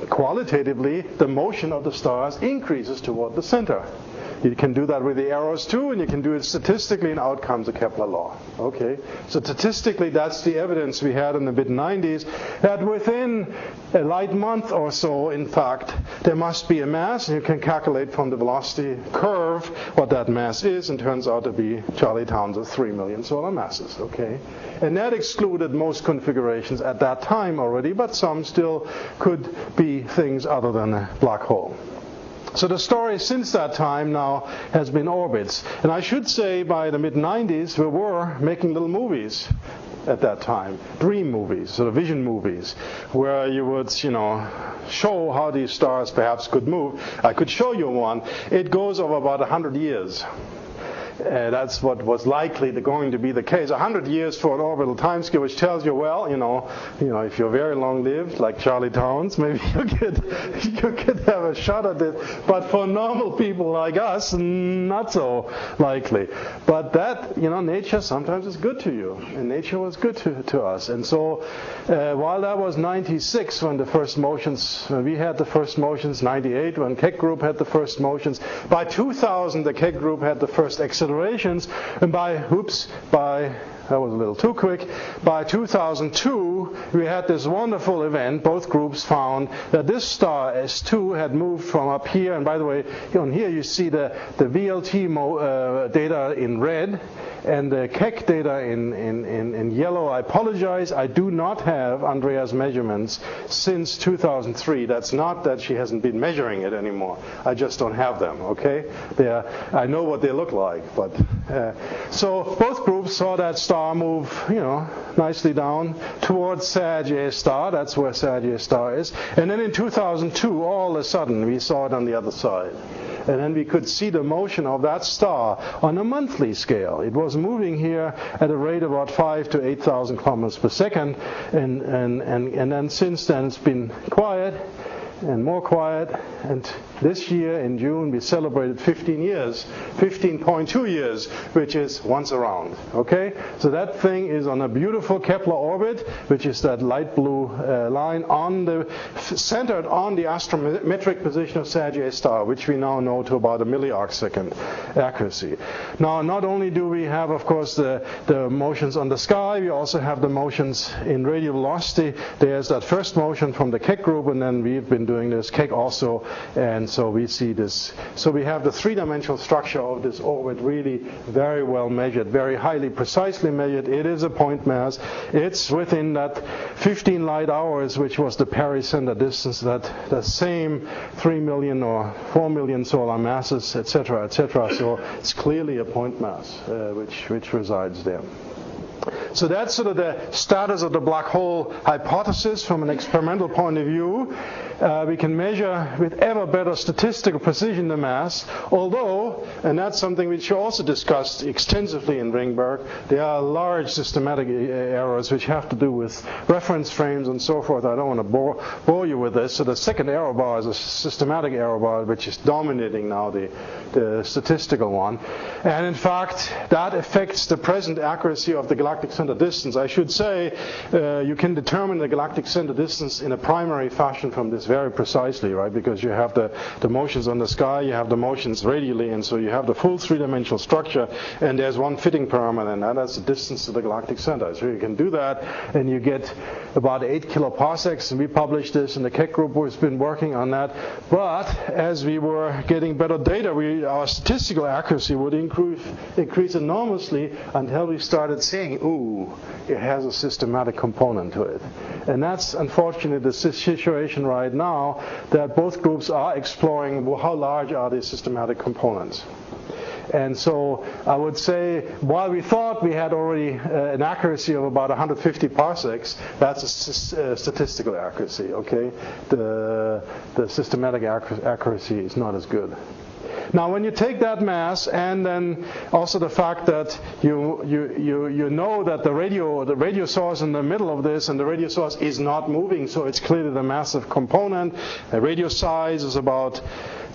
qualitatively the motion of the stars increases toward the center. You can do that with the arrows too, and you can do it statistically, and out comes the Kepler law. Okay, so statistically, that's the evidence we had in the mid-90s, that within a light month or so, in fact, there must be a mass, and you can calculate from the velocity curve what that mass is, and turns out to be Charlie Townsend's 3 million solar masses. Okay, and that excluded most configurations at that time already, but some still could be things other than a black hole. So the story since that time now has been orbits. And I should say by the mid-90s we were making little movies at that time, dream movies, sort of vision movies, where you would, show how these stars perhaps could move. I could show you one. It goes over about 100 years. That's what was likely going to be the case. 100 years for an orbital timescale, which tells you, well, if you're very long-lived, like Charlie Towns, maybe you could have a shot at it. But for normal people like us, not so likely. But that, nature sometimes is good to you, and nature was good to us. And so, while that was 96 when we had the first motions, 98 when Keck Group had the first motions. By 2000, the Keck Group had the first accelerations, and that was a little too quick. By 2002, we had this wonderful event. Both groups found that this star S2 had moved from up here, and by the way, on here you see the VLT data in red, and the Keck data in yellow. I apologize, I do not have Andrea's measurements since 2003. That's not that she hasn't been measuring it anymore. I just don't have them, okay? I know what they look like, but so both groups saw that star move, nicely down towards SgrA star. That's where SgrA star is. And then in 2002, all of a sudden, we saw it on the other side. And then we could see the motion of that star on a monthly scale. It was moving here at a rate of about 5,000 to 8,000 kilometers per second. And then since then, it's been quiet and more quiet. And this year in June we celebrated 15 years, 15.2 years, which is once around. Okay, so that thing is on a beautiful Kepler orbit, which is that light blue line centered on the astrometric position of SgrA star, which we now know to about a milliarcsecond accuracy. Now, not only do we have, of course, the motions on the sky, we also have the motions in radial velocity. There's that first motion from the Keck group, and then we've been doing this Keck also, and so we see this. So we have the three-dimensional structure of this orbit really very well measured, very highly precisely measured. It is a point mass. It's within that 15 light hours, which was the pericenter distance, that the same 3 million or 4 million solar masses, etc., etc. So it's clearly a point mass which resides there. So that's sort of the status of the black hole hypothesis from an experimental point of view. We can measure with ever better statistical precision the mass, although, and that's something which you also discussed extensively in Ringberg, there are large systematic errors which have to do with reference frames and so forth. I don't want to bore you with this. So the second error bar is a systematic error bar which is dominating now the statistical one. And in fact, that affects the present accuracy of the galactic center distance. I should say you can determine the galactic center distance in a primary fashion from this very precisely, right? Because you have the motions on the sky, you have the motions radially, and so you have the full three-dimensional structure, and there's one fitting parameter, and that's the distance to the galactic center. So you can do that, and you get about 8 kiloparsecs, and we published this, and the Keck group has been working on that. But as we were getting better data, our statistical accuracy would increase enormously until we started saying, ooh, it has a systematic component to it. And that's unfortunately the situation right now, that both groups are exploring how large are these systematic components. And so I would say, while we thought we had already an accuracy of about 150 parsecs, that's a statistical accuracy, okay? The systematic accuracy is not as good. Now, when you take that mass, and then also the fact that you know that the radio source in the middle of this, and the radio source is not moving, so it's clearly the massive component. The radio size is about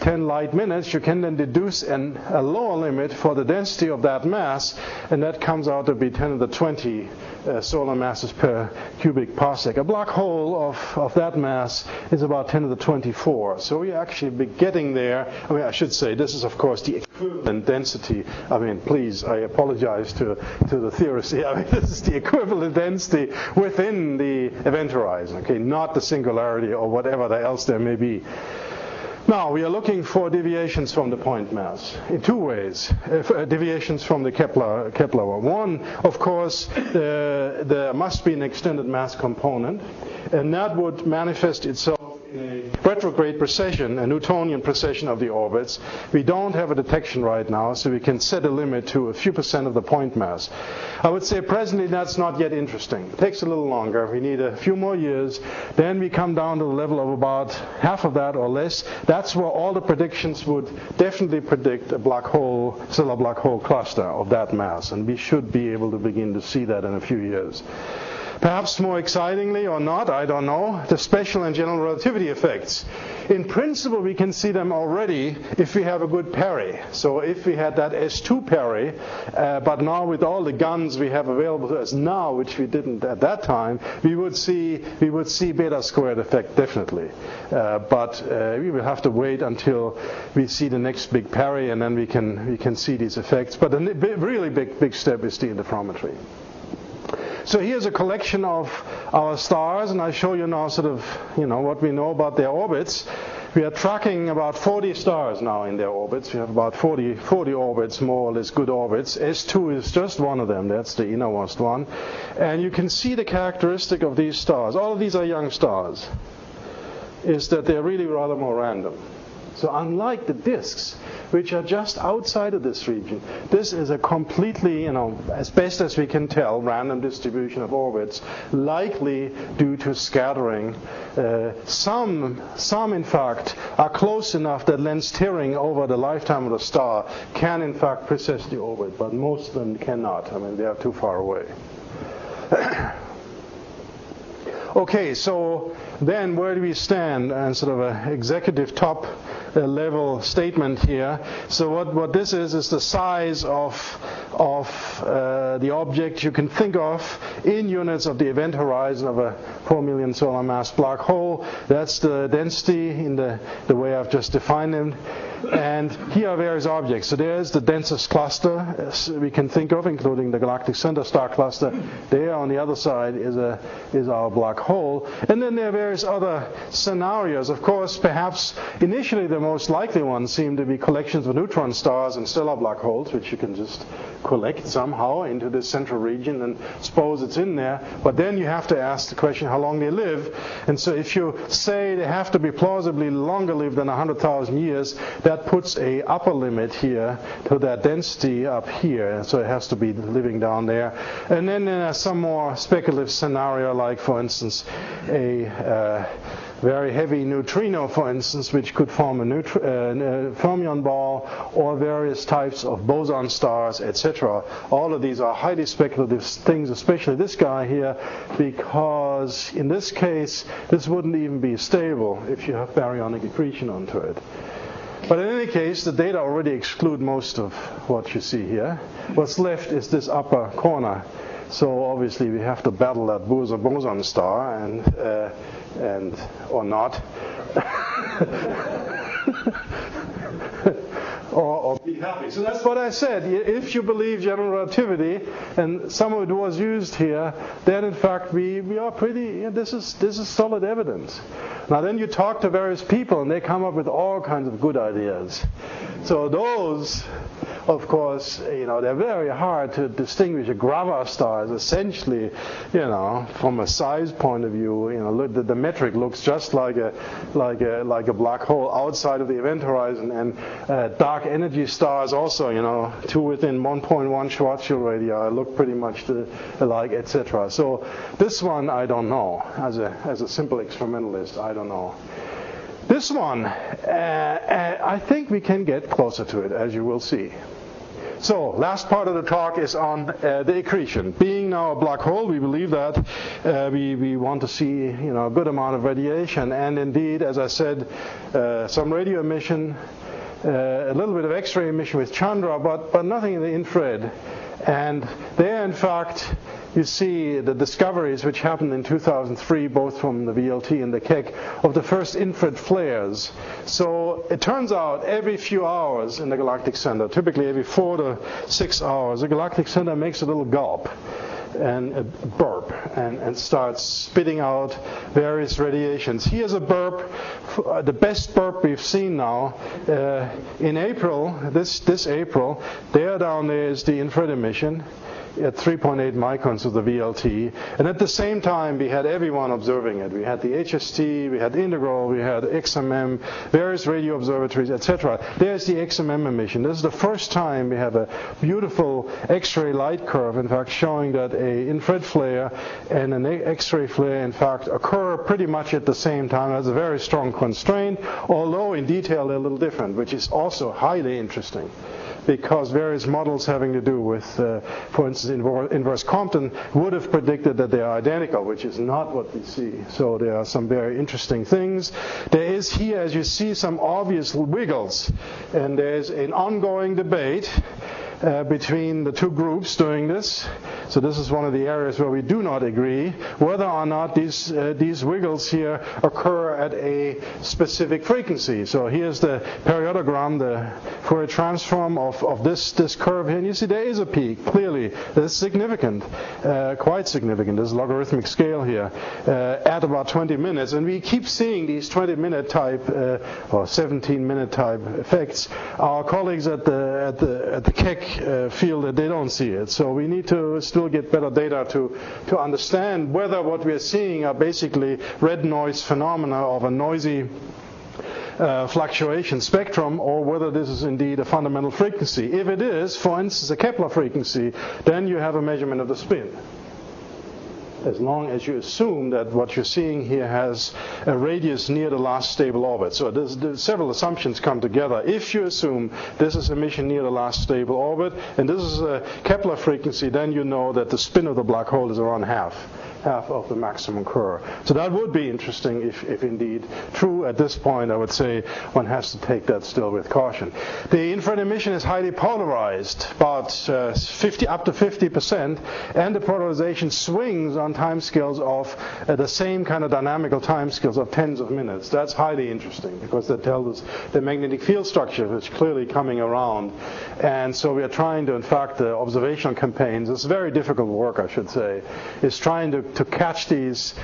10 light minutes. You can then deduce a lower limit for the density of that mass, and that comes out to be 10 to the 20 solar masses per cubic parsec. A black hole of that mass is about 10 to the 24. So we actually be getting there. I mean, I should say this is, of course, the equivalent density. I mean, please, I apologize to the theorists here. I mean, this is the equivalent density within the event horizon, okay, not the singularity or whatever else there may be. Now, we are looking for deviations from the point mass in two ways. Deviations from the Kepler one. One, of course, there must be an extended mass component, and that would manifest itself in a retrograde precession, a Newtonian precession of the orbits. We don't have a detection right now, so we can set a limit to a few percent of the point mass. I would say presently that's not yet interesting. It takes a little longer. We need a few more years. Then we come down to the level of about half of that or less. That's where all the predictions would definitely predict a black hole, stellar black hole cluster of that mass, and we should be able to begin to see that in a few years. Perhaps more excitingly or not, I don't know, the special and general relativity effects. In principle, we can see them already if we have a good parry. So if we had that S2 parry, but now with all the guns we have available to us now, which we didn't at that time, we would see beta squared effect definitely. But we will have to wait until we see the next big parry, and then we can see these effects. But the really big step is the interferometry. So here's a collection of our stars, and I show you now sort of, what we know about their orbits. We are tracking about 40 stars now in their orbits. We have about 40 orbits, more or less good orbits. S2 is just one of them. That's the innermost one. And you can see the characteristic of these stars. All of these are young stars. Is that they're really rather more random. So unlike the disks, which are just outside of this region, this is a completely, as best as we can tell, random distribution of orbits, likely due to scattering. Some in fact, are close enough that lens tearing over the lifetime of the star can in fact precess the orbit, but most of them cannot. I mean, they are too far away. Okay, so then where do we stand? And sort of an executive top level statement here. So what this is the size of the object you can think of in units of the event horizon of a 4 million solar mass black hole. That's the density in the way I've just defined it. And here are various objects. So there's the densest cluster we can think of, including the Galactic Center star cluster. There on the other side is our black hole. And then there are various other scenarios. Of course, perhaps initially the most likely ones seem to be collections of neutron stars and stellar black holes, which you can just collect somehow into this central region and suppose it's in there. But then you have to ask the question how long they live. And so if you say they have to be plausibly longer lived than 100,000 years, that puts a upper limit here to that density up here. So it has to be living down there. And then there's some more speculative scenario, like for instance a very heavy neutrino, for instance, which could form a fermion ball, or various types of boson stars, etc. All of these are highly speculative things, especially this guy here, because in this case, this wouldn't even be stable if you have baryonic accretion onto it. But in any case, the data already exclude most of what you see here. What's left is this upper corner. So obviously we have to battle that boson star and or not. or be happy. So that's what I said. If you believe general relativity, and some of it was used here, then in fact we are pretty. This is solid evidence. Now then you talk to various people, and they come up with all kinds of good ideas. So those, of course, they're very hard to distinguish. A gravar star is essentially, from a size point of view, the metric looks just like a black hole outside of the event horizon, and dark energy stars also, two within 1.1 Schwarzschild radii look pretty much alike, etc. So this one I don't know. As a simple experimentalist, I don't know. This one, I think we can get closer to it, as you will see. So, last part of the talk is on the accretion. Being now a black hole, we believe that we want to see a good amount of radiation, and indeed, as I said, some radio emission, a little bit of X-ray emission with Chandra, but nothing in the infrared. And there, in fact, you see the discoveries which happened in 2003, both from the VLT and the Keck, of the first infrared flares. So it turns out every few hours in the Galactic Center, typically every 4 to 6 hours, the Galactic Center makes a little gulp and a burp and starts spitting out various radiations. Here's a burp, the best burp we've seen now. In April, this April, down there is the infrared emission at 3.8 microns of the VLT, and at the same time we had everyone observing it. We had the HST, we had Integral, we had XMM, various radio observatories, etc. There's the XMM emission. This is the first time we have a beautiful X-ray light curve, in fact, showing that an infrared flare and an X-ray flare, in fact, occur pretty much at the same time. That's a very strong constraint, although in detail they're a little different, which is also highly interesting, because various models having to do with, for instance, inverse Compton would have predicted that they are identical, which is not what we see. So there are some very interesting things. There is here, as you see, some obvious wiggles, and there's an ongoing debate between the two groups doing this. So this is one of the areas where we do not agree whether or not these wiggles here occur at a specific frequency. So here's the periodogram, the Fourier transform of this curve here, and you see there is a peak, clearly. That's significant, quite significant. There's a logarithmic scale here at about 20 minutes, and we keep seeing these 20-minute type or 17-minute type effects. Our colleagues at the Keck feel that they don't see it. So we need to still get better data to understand whether what we are seeing are basically red noise phenomena of a noisy fluctuation spectrum, or whether this is indeed a fundamental frequency. If it is, for instance, a Kepler frequency, then you have a measurement of the spin. As long as you assume that what you're seeing here has a radius near the last stable orbit. So there's several assumptions come together. If you assume this is emission near the last stable orbit, and this is a Kepler frequency, then you know that the spin of the black hole is around half half of the maximum curve. So that would be interesting if indeed true. At this point, I would say one has to take that still with caution. The infrared emission is highly polarized, about 50 up to 50%, and the polarization swings on timescales of the same kind of dynamical timescales of tens of minutes. That's highly interesting because that tells us the magnetic field structure is clearly coming around. And so we are trying to, in fact, the observational campaigns, it's very difficult work, I should say, is trying to catch these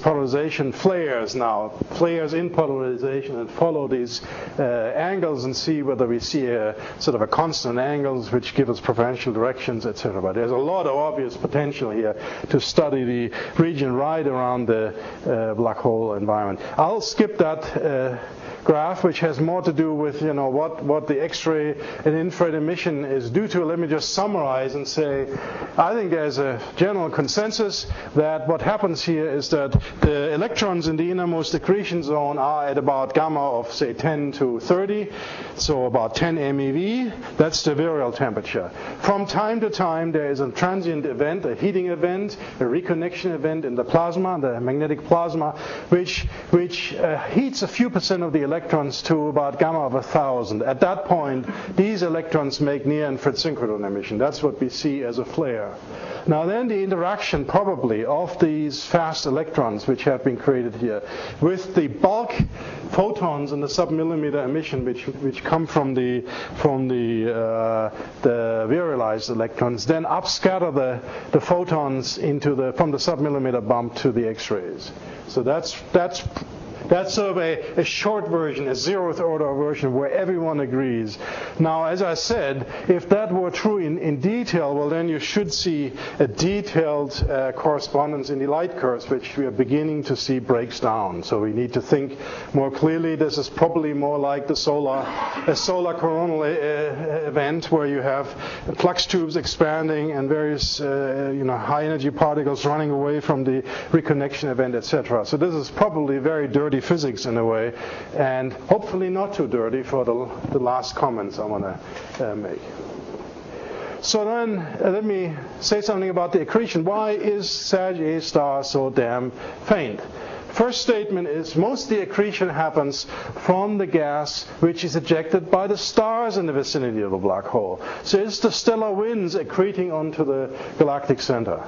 polarization flares now, flares in polarization, and follow these angles and see whether we see a sort of a constant angles which give us preferential directions, etc. But there's a lot of obvious potential here to study the region right around the black hole environment. I'll skip that graph, which has more to do with what the X-ray and infrared emission is due to. Let me just summarize and say I think there's a general consensus that what happens here is that the electrons in the innermost accretion zone are at about gamma of say 10 to 30, so about 10 MeV. That's the virial temperature. From time to time there is a transient event, a heating event, a reconnection event in the plasma, the magnetic plasma, which heats a few percent of the electrons to about gamma of 1,000. At that point, these electrons make near-infrared synchrotron emission. That's what we see as a flare. Now then the interaction probably of these fast electrons which have been created here with the bulk photons in the submillimeter emission which come from the virialized electrons, then upscatter the photons from the submillimeter bump to the X-rays. So that's sort of a short version, a zeroth order version where everyone agrees. Now, as I said, if that were true in detail, well, then you should see a detailed correspondence in the light curves, which we are beginning to see breaks down. So we need to think more clearly. This is probably more like a solar coronal event where you have flux tubes expanding and various high energy particles running away from the reconnection event, etc. So this is probably very dirty physics in a way, and hopefully not too dirty for the last comments I want to make. So then let me say something about the accretion. Why is SgrA star so damn faint? First statement is most of the accretion happens from the gas which is ejected by the stars in the vicinity of the black hole. So it's the stellar winds accreting onto the galactic center.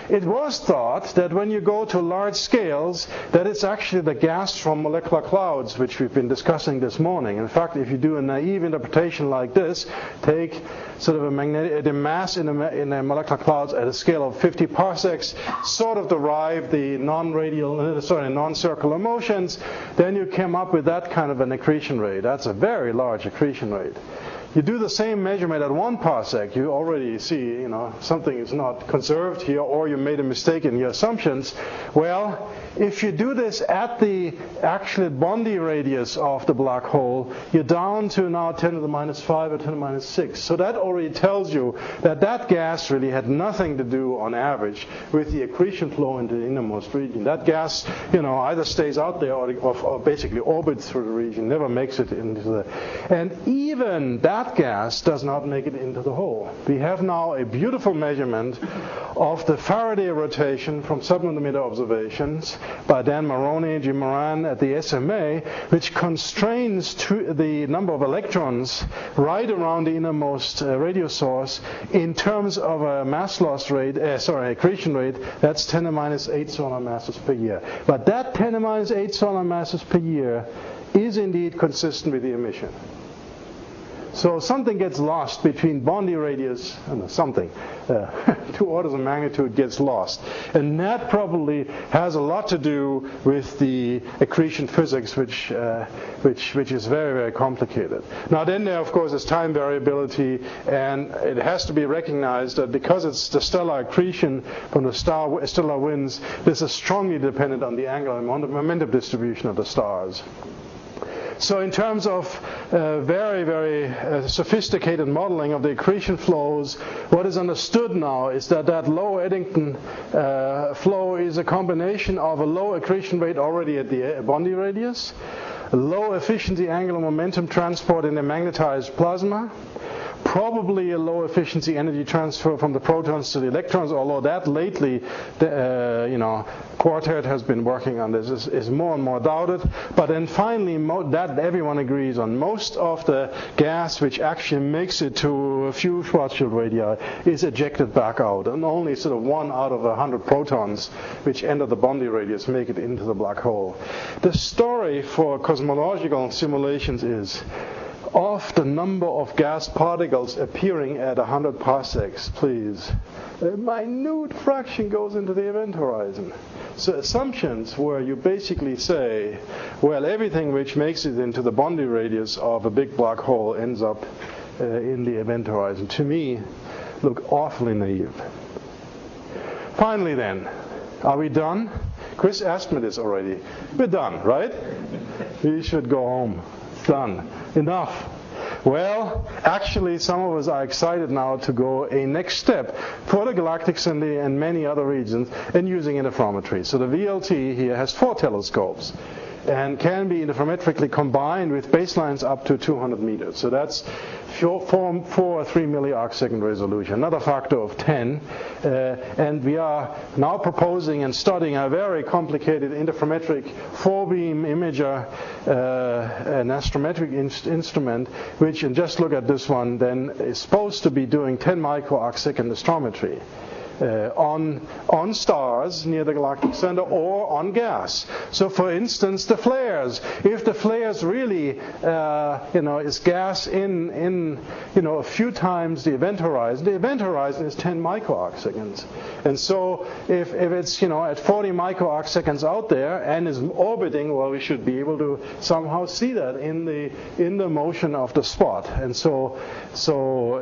It was thought that when you go to large scales, that it's actually the gas from molecular clouds, which we've been discussing this morning. In fact, if you do a naive interpretation like this, take sort of the mass in the molecular clouds at a scale of 50 parsecs, sort of derive the non-circular motions, then you came up with that kind of an accretion rate. That's a very large accretion rate. You do the same measurement at 1 parsec, you already see, something is not conserved here, or you made a mistake in your assumptions. Well, if you do this at the actual Bondi radius of the black hole, you're down to now 10 to the minus 5 or 10 to the minus 6. So that already tells you that gas really had nothing to do, on average, with the accretion flow into the innermost region. That gas, either stays out there or basically orbits through the region, never makes it into the... And even that gas does not make it into the hole. We have now a beautiful measurement of the Faraday rotation from submillimeter observations by Dan Maroney, Jim Moran at the SMA, which constrains the number of electrons right around the innermost radio source in terms of a mass loss rate, accretion rate, that's 10 to the minus 8 solar masses per year. But that 10 to the minus 8 solar masses per year is indeed consistent with the emission. So something gets lost between Bondi radius, 2 orders of magnitude gets lost. And that probably has a lot to do with the accretion physics, which is very, very complicated. Now then there, of course, is time variability, and it has to be recognized that because it's the stellar accretion from the stellar winds, this is strongly dependent on the angular momentum distribution of the stars. So in terms of very, very sophisticated modeling of the accretion flows, what is understood now is that low Eddington flow is a combination of a low accretion rate already at the Bondi radius, low efficiency angular momentum transport in the magnetized plasma, probably a low efficiency energy transfer from the protons to the electrons, although that lately, Quartet has been working on this, is more and more doubted. But then finally, that everyone agrees on, most of the gas which actually makes it to a few Schwarzschild radii is ejected back out, and only sort of 1 out of 100 protons which enter the Bondi radius make it into the black hole. The story for cosmological simulations is, of the number of gas particles appearing at 100 parsecs, please, a minute fraction goes into the event horizon. So assumptions where you basically say, well, everything which makes it into the Bondi radius of a big black hole ends up in the event horizon, to me, look awfully naive. Finally then, are we done? Chris asked me this already. We're done, right? We should go home. Done. Enough. Well, actually, some of us are excited now to go a next step for the Galactic Center and many other regions in using interferometry. So the VLT here has 4 telescopes and can be interferometrically combined with baselines up to 200 meters. So that's 4 3 milliarcsecond resolution, another factor of 10. And we are now proposing and studying a very complicated interferometric 4-beam imager, an astrometric instrument, which, and just look at this one, then is supposed to be doing 10 microarcsecond astrometry. On stars near the Galactic Center or on gas. So, for instance, the flares. If the flares really, is gas in a few times the event horizon is 10 microarcseconds. And so, if it's at 40 microarcseconds out there and is orbiting, well, we should be able to somehow see that in the motion of the spot. And so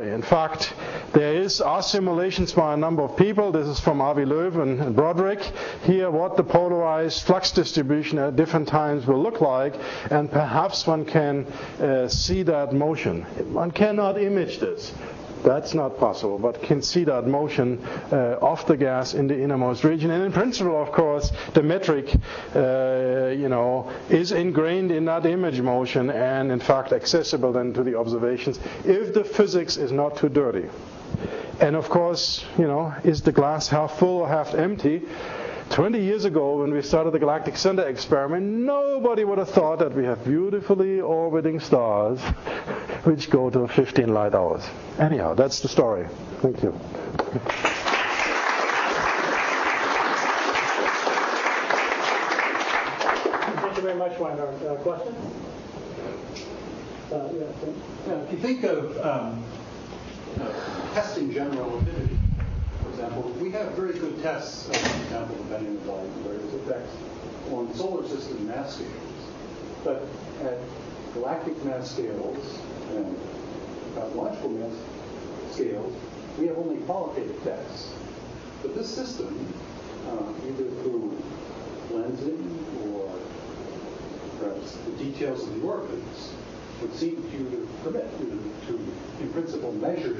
in fact, there are simulations by a number of people. This is from Avi Loeb and Broderick. Here, what the polarized flux distribution at different times will look like, and perhaps one can see that motion. One cannot image this. That's not possible, but can see that motion of the gas in the innermost region. And in principle, of course, the metric, is ingrained in that image motion and, in fact, accessible then to the observations if the physics is not too dirty. And of course, is the glass half full or half empty? 20 years ago, when we started the Galactic Center experiment, nobody would have thought that we have beautifully orbiting stars which go to 15 light hours. Anyhow, that's the story. Thank you. Thank you very much, Reinhard. Question? If you think of testing general relativity, for example, we have very good tests, for example, depending on various effects on solar system mass scales. But at galactic mass scales and cosmological mass scales, we have only qualitative tests. But this system, either through lensing or perhaps the details of the orbits, would seem to permit you to, in principle, measure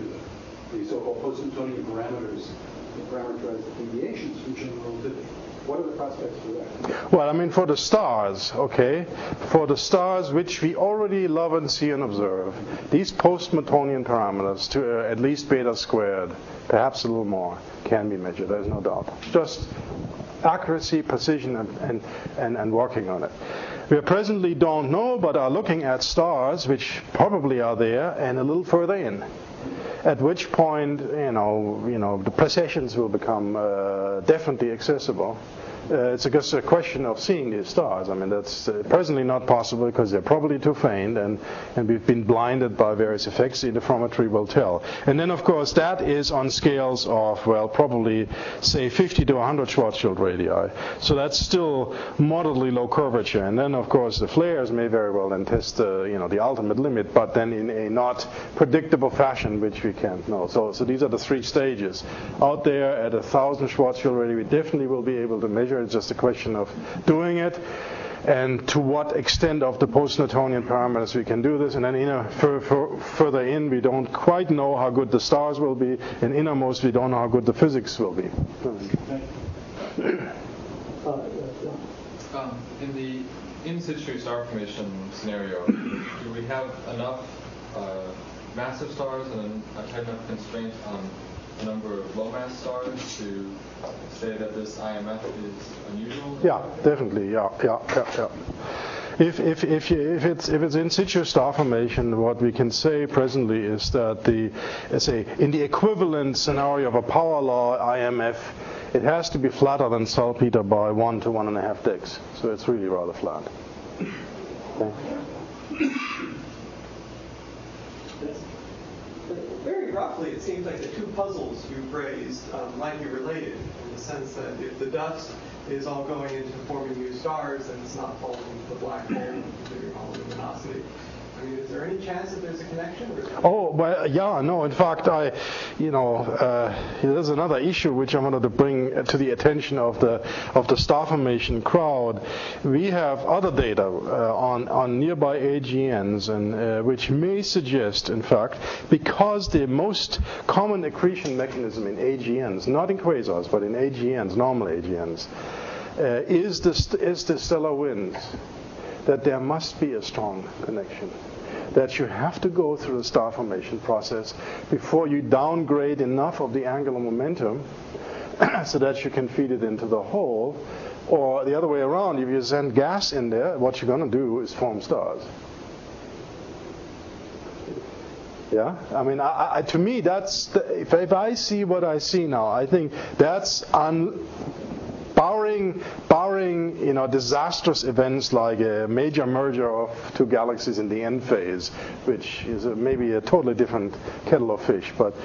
the so-called post-Newtonian parameters that parameterize the deviations from general relativity. What are the prospects for that? Well, for the stars, for the stars which we already love and see and observe, these post-Newtonian parameters, to at least beta squared, perhaps a little more, can be measured. There's no doubt. Just accuracy, precision, and working on it. We presently don't know, but are looking at stars which probably are there and a little further in. At which point, the precessions will become definitely accessible. It's just a question of seeing these stars. That's presently not possible because they're probably too faint, and we've been blinded by various effects. The interferometry will tell. And then, of course, that is on scales of, probably, say, 50 to 100 Schwarzschild radii. So that's still moderately low curvature. And then, of course, the flares may very well then test the ultimate limit, but then in a not predictable fashion, which we can't know. So these are the 3 stages. Out there at 1,000 Schwarzschild radii, we definitely will be able to measure. It's just a question of doing it, and to what extent of the post-Newtonian parameters we can do this. And then further in, we don't quite know how good the stars will be, and innermost, we don't know how good the physics will be. In the in situ star formation scenario, do we have enough massive stars and a tight enough constraint on the number of low-mass stars to say that this IMF is unusual? Yeah, definitely. Yeah. If it's in situ star formation, what we can say presently is that in the equivalent scenario of a power law IMF, it has to be flatter than salpeter by 1 to 1.5 decks. So it's really rather flat. Okay. Very roughly, it seems like the two puzzles you've raised might be related in the sense that if the dust is all going into forming new stars and it's not falling into the black hole because you're all luminosity. I mean, is there any chance that there's a connection? Oh, well, yeah, no. In fact, there's another issue which I wanted to bring to the attention of the star formation crowd. We have other data on nearby AGNs, and which may suggest, in fact, because the most common accretion mechanism in AGNs, not in quasars, but in AGNs, normal AGNs, is the stellar winds, that there must be a strong connection, that you have to go through the star formation process before you downgrade enough of the angular momentum so that you can feed it into the hole. Or the other way around, if you send gas in there, what you're going to do is form stars. Yeah, I mean, to me, that's if I see what I see now, I think that's barring disastrous events like a major merger of two galaxies in the end phase, which is maybe a totally different kettle of fish, but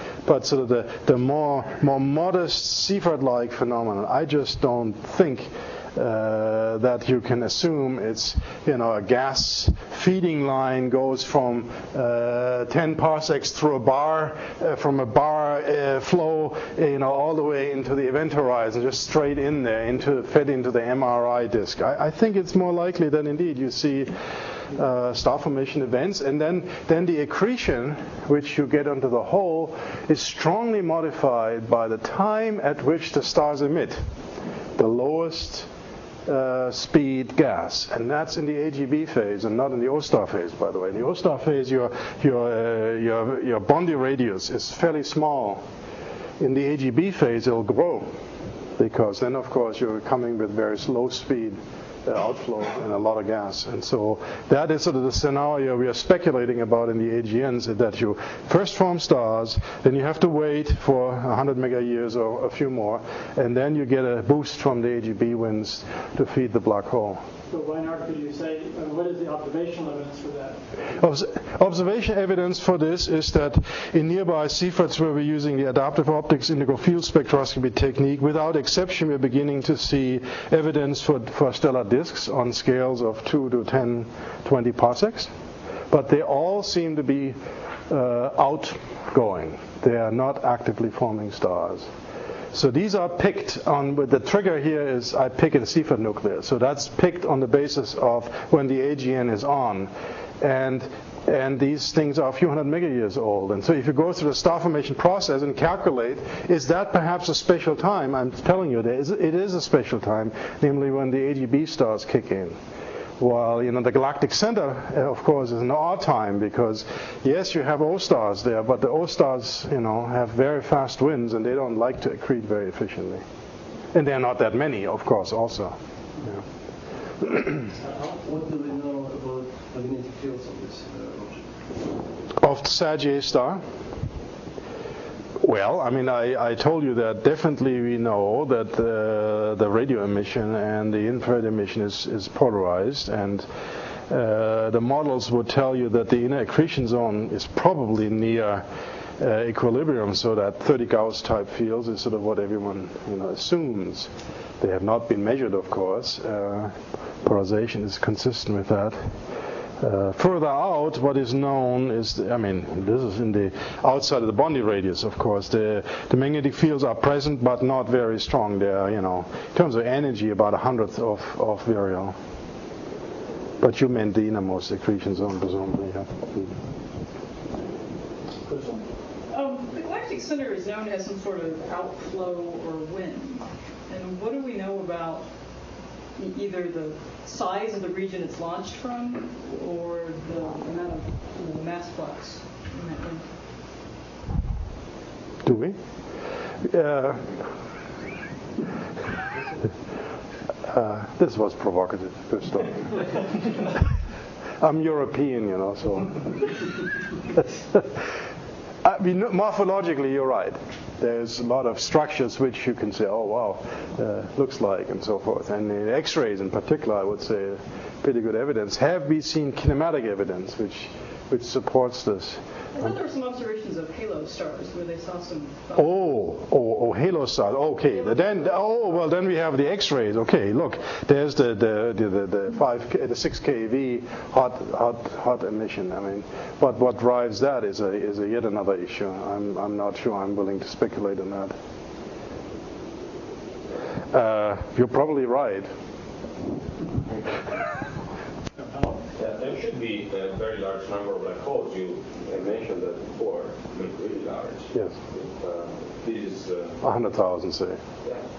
sort of the more modest Seyfert-like phenomenon, I just don't think that you can assume it's a gas feeding line goes from 10 parsecs through a bar, from a bar flow all the way into the event horizon, just straight in there, fed into the MRI disk. I think it's more likely that indeed you see star formation events, and then the accretion which you get onto the hole is strongly modified by the time at which the stars emit the lowest speed gas, and that's in the AGB phase and not in the O-star phase, by the way. In the O-star phase, your Bondi radius is fairly small. In the AGB phase, it'll grow, because then, of course, you're coming with very slow speed outflow and a lot of gas. And so that is sort of the scenario we are speculating about in the AGNs, that you first form stars, then you have to wait for 100 mega years or a few more, and then you get a boost from the AGB winds to feed the black hole. So Reinhard, could you say, what is the observational evidence for that? Observation evidence for this is that in nearby Seyferts, where we're using the adaptive optics integral field spectroscopy technique, without exception, we're beginning to see evidence for stellar disks on scales of 2 to 10, 20 parsecs. But they all seem to be outgoing. They are not actively forming stars. So these are picked on, with the trigger here is I pick a Seyfert nucleus. So that's picked on the basis of when the AGN is on. And these things are a few hundred mega years old. And so if you go through the star formation process and calculate, is that perhaps a special time? I'm telling you, it is a special time, namely when the AGB stars kick in. While the Galactic Center, of course, is an odd time, because yes, you have O-stars there, but the O-stars, have very fast winds, and they don't like to accrete very efficiently. And there are not that many, of course, also. Yeah. What do we know about magnetic fields of this object? Of the SgrA star? Well, I mean, I told you that definitely we know that the radio emission and the infrared emission is polarized, and the models would tell you that the inner accretion zone is probably near equilibrium, so that 30 Gauss type fields is sort of what everyone assumes. They have not been measured, of course. Polarization is consistent with that. Further out, what is known is, this is in the outside of the Bondi radius, of course. The magnetic fields are present, but not very strong. They are, in terms of energy, about 100th of virial. But you meant the innermost accretion zone, presumably. Yeah. The Galactic Center is known as some sort of outflow or wind. And what do we know about either the size of the region it's launched from or the amount of mass flux? in that way. Do we? This was provocative, first off. I'm European, so. I mean, morphologically, you're right. There's a lot of structures which you can say, oh, wow, looks like, and so forth. And the X-rays in particular, I would say, pretty good evidence. Have we seen kinematic evidence which supports this? I thought there were some observations of halo stars where they saw some. Oh, halo stars. Okay, then we have the X-rays. Okay, look, there's the 6 kV hot emission. I mean, what drives that is a yet another issue. I'm not sure I'm willing to speculate on that. You're probably right. Yeah, there should be a very large number of black holes. You mentioned that before, really large. Yes. This is 100,000, say.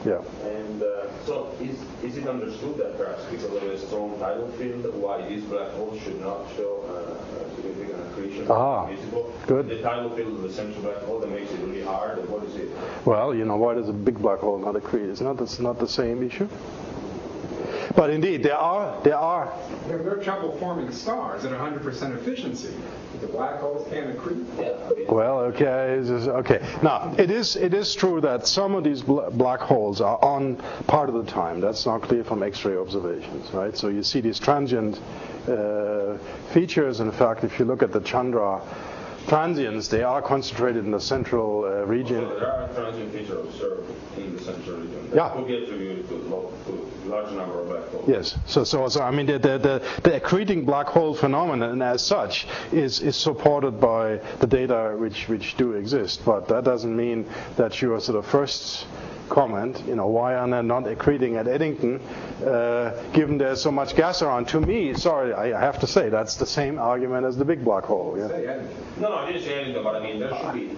Yeah. And so is it understood that perhaps because of a strong tidal field, why these black holes should not show significant accretion visible? Good. The tidal field of the central black hole that makes it really hard, and what is it? Well, why does a big black hole not accrete? It's not the same issue. But indeed, there are. They're trouble forming stars at 100% efficiency. The black holes can't accrete. Well, okay. Now, it is true that some of these black holes are on part of the time. That's not clear from X-ray observations, right? So you see these transient features. In fact, if you look at the Chandra transients, they are concentrated in the central region. So there are transient features observed in the central region. Yeah. Will get attributed to a large number of black holes. Yes. So I mean, the accreting black hole phenomenon as such is supported by the data which do exist, but that doesn't mean that your sort of first comment, why are they not accreting at Eddington, given there's so much gas around? To me, sorry, I have to say, that's the same argument as the big black hole. Yeah? No, I didn't say anything, but I mean, there should be,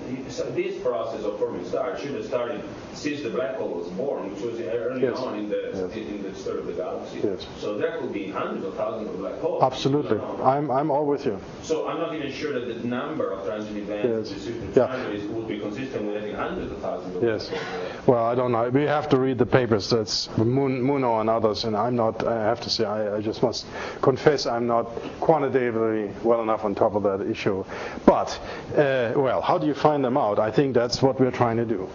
this process of forming stars should have started since the black hole was born, which was early on in the start of the galaxy. Yes. So there could be hundreds of thousands of black holes. Absolutely. I'm all with you. So I'm not even sure that the number of transient events would be consistent with having hundreds of thousands of black holes. Well, I don't know. We have to read the papers. That's Muno and others, and I'm not. I have to say, I just must confess, I'm not quantitatively well enough on top of that issue. But how do you find them out? I think that's what we're trying to do.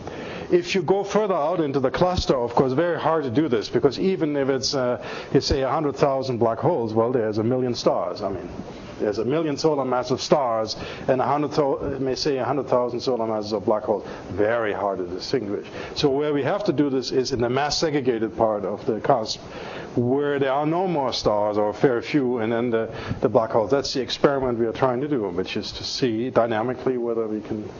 If you go further out into the cluster, of course, very hard to do this, because even if it's, you say 100,000 black holes, well, there's a million stars. I mean, there's a million solar mass of stars, and 100,000 solar masses of black holes. Very hard to distinguish. So where we have to do this is in the mass segregated part of the cusp, where there are no more stars or very few, and then the black holes. That's the experiment we are trying to do, which is to see dynamically whether we can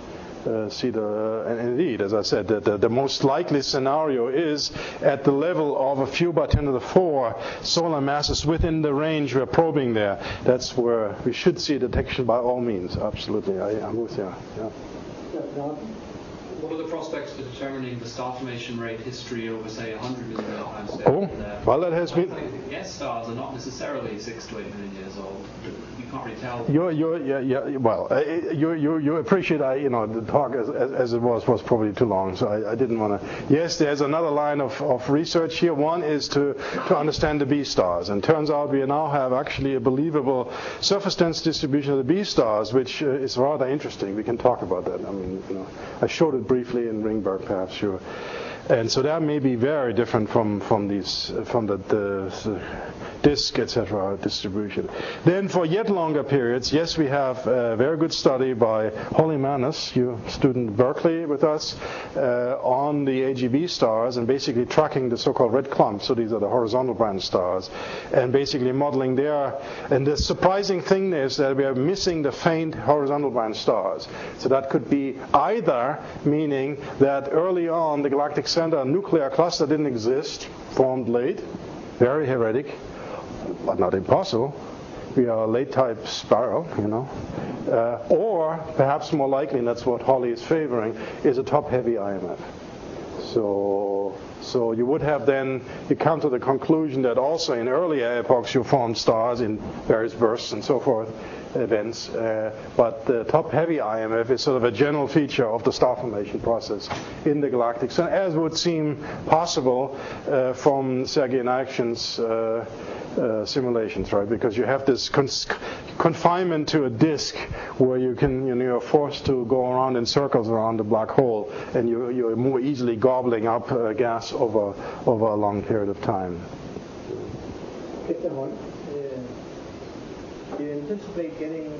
see and indeed, as I said, the most likely scenario is at the level of a few by 10 to the 4 solar masses within the range we're probing there. That's where we should see detection by all means. Absolutely, I'm with you. Yeah. What are the prospects for determining the star formation rate history over, say, 100 million years time scale? Well, that has been. Yes, stars are not necessarily 6 to 8 million years old. You can't really tell. You appreciate the talk as it was probably too long, so I didn't want to. Yes, there's another line of research here. One is to understand the B stars, and turns out we now have actually a believable surface dense distribution of the B stars, which is rather interesting. We can talk about that. I mean, I showed it briefly in Ringberg, perhaps, sure. And so that may be very different from the disk, etc. distribution. Then for yet longer periods, yes, we have a very good study by Holly Manus, you student at Berkeley with us, on the AGB stars and basically tracking the so-called red clumps. So these are the horizontal branch stars, and basically modeling there. And the surprising thing is that we are missing the faint horizontal branch stars. So that could be either meaning that early on the Galactic Center nuclear cluster didn't exist, formed late, very heretic, but not impossible. We are a late type spiral, or perhaps more likely, and that's what Holly is favoring, is a top heavy IMF. So you would have then, you come to the conclusion that also in earlier epochs you formed stars in various bursts and so forth, events. But the top-heavy IMF is sort of a general feature of the star formation process in the galactic center, as would seem possible from SgrA in action's simulations, right? Because you have this confinement to a disk where you're forced to go around in circles around the black hole, and you're more easily gobbling up gas over a long period of time. Do you anticipate getting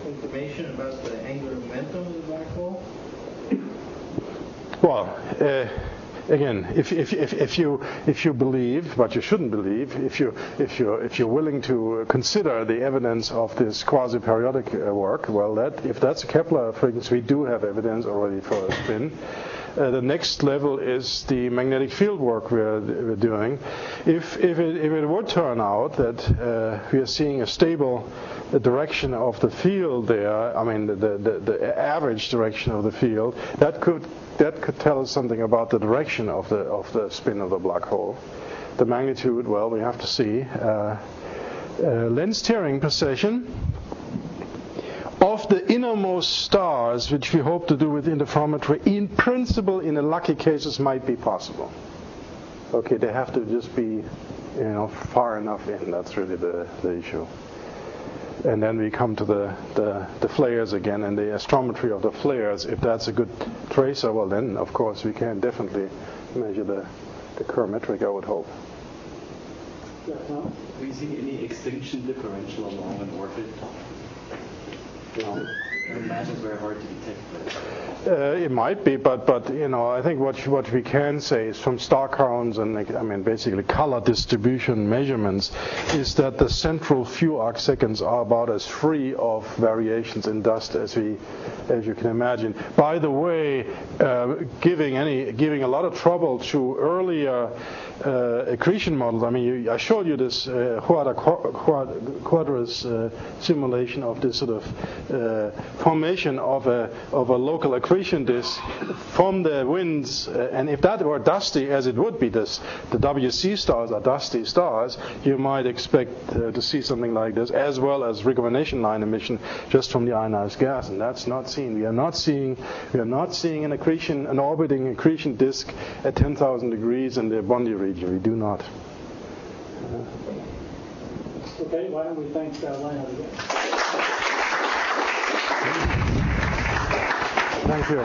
information about the angular momentum of the black hole? Well, again, if you believe, but you shouldn't believe, if you're willing to consider the evidence of this quasi-periodic work, well, if that's a Kepler frequency, we do have evidence already for a spin. The next level is the magnetic field work we're doing. If it would turn out that we are seeing a stable direction of the field there, I mean the average direction of the field, that could tell us something about the direction of the spin of the black hole. The magnitude, well, we have to see. Lens tearing precession of the innermost stars, which we hope to do with interferometry, in principle, in the lucky cases, might be possible. Okay, they have to just be, far enough in. That's really the issue. And then we come to the flares again, and the astrometry of the flares. If that's a good tracer, well, then of course we can definitely measure the chronometric, I would hope. Do you see any extinction differential along an orbit? No. I imagine it's very hard to detect. It might be, but I think what we can say is from star counts and basically color distribution measurements is that the central few arc seconds are about as free of variations in dust as you can imagine. By the way, giving a lot of trouble to earlier accretion models. I mean, I showed you this quadrus simulation of this sort of formation of a local accretion disk from the winds, and if that were dusty, as it would be, the WC stars are dusty stars, you might expect to see something like this, as well as recombination line emission just from the ionized gas, and that's not seen. We are not seeing an orbiting accretion disk at 10,000 degrees in the Bondi region. We do not. Okay, why don't we thank Reinhard again? Thank you.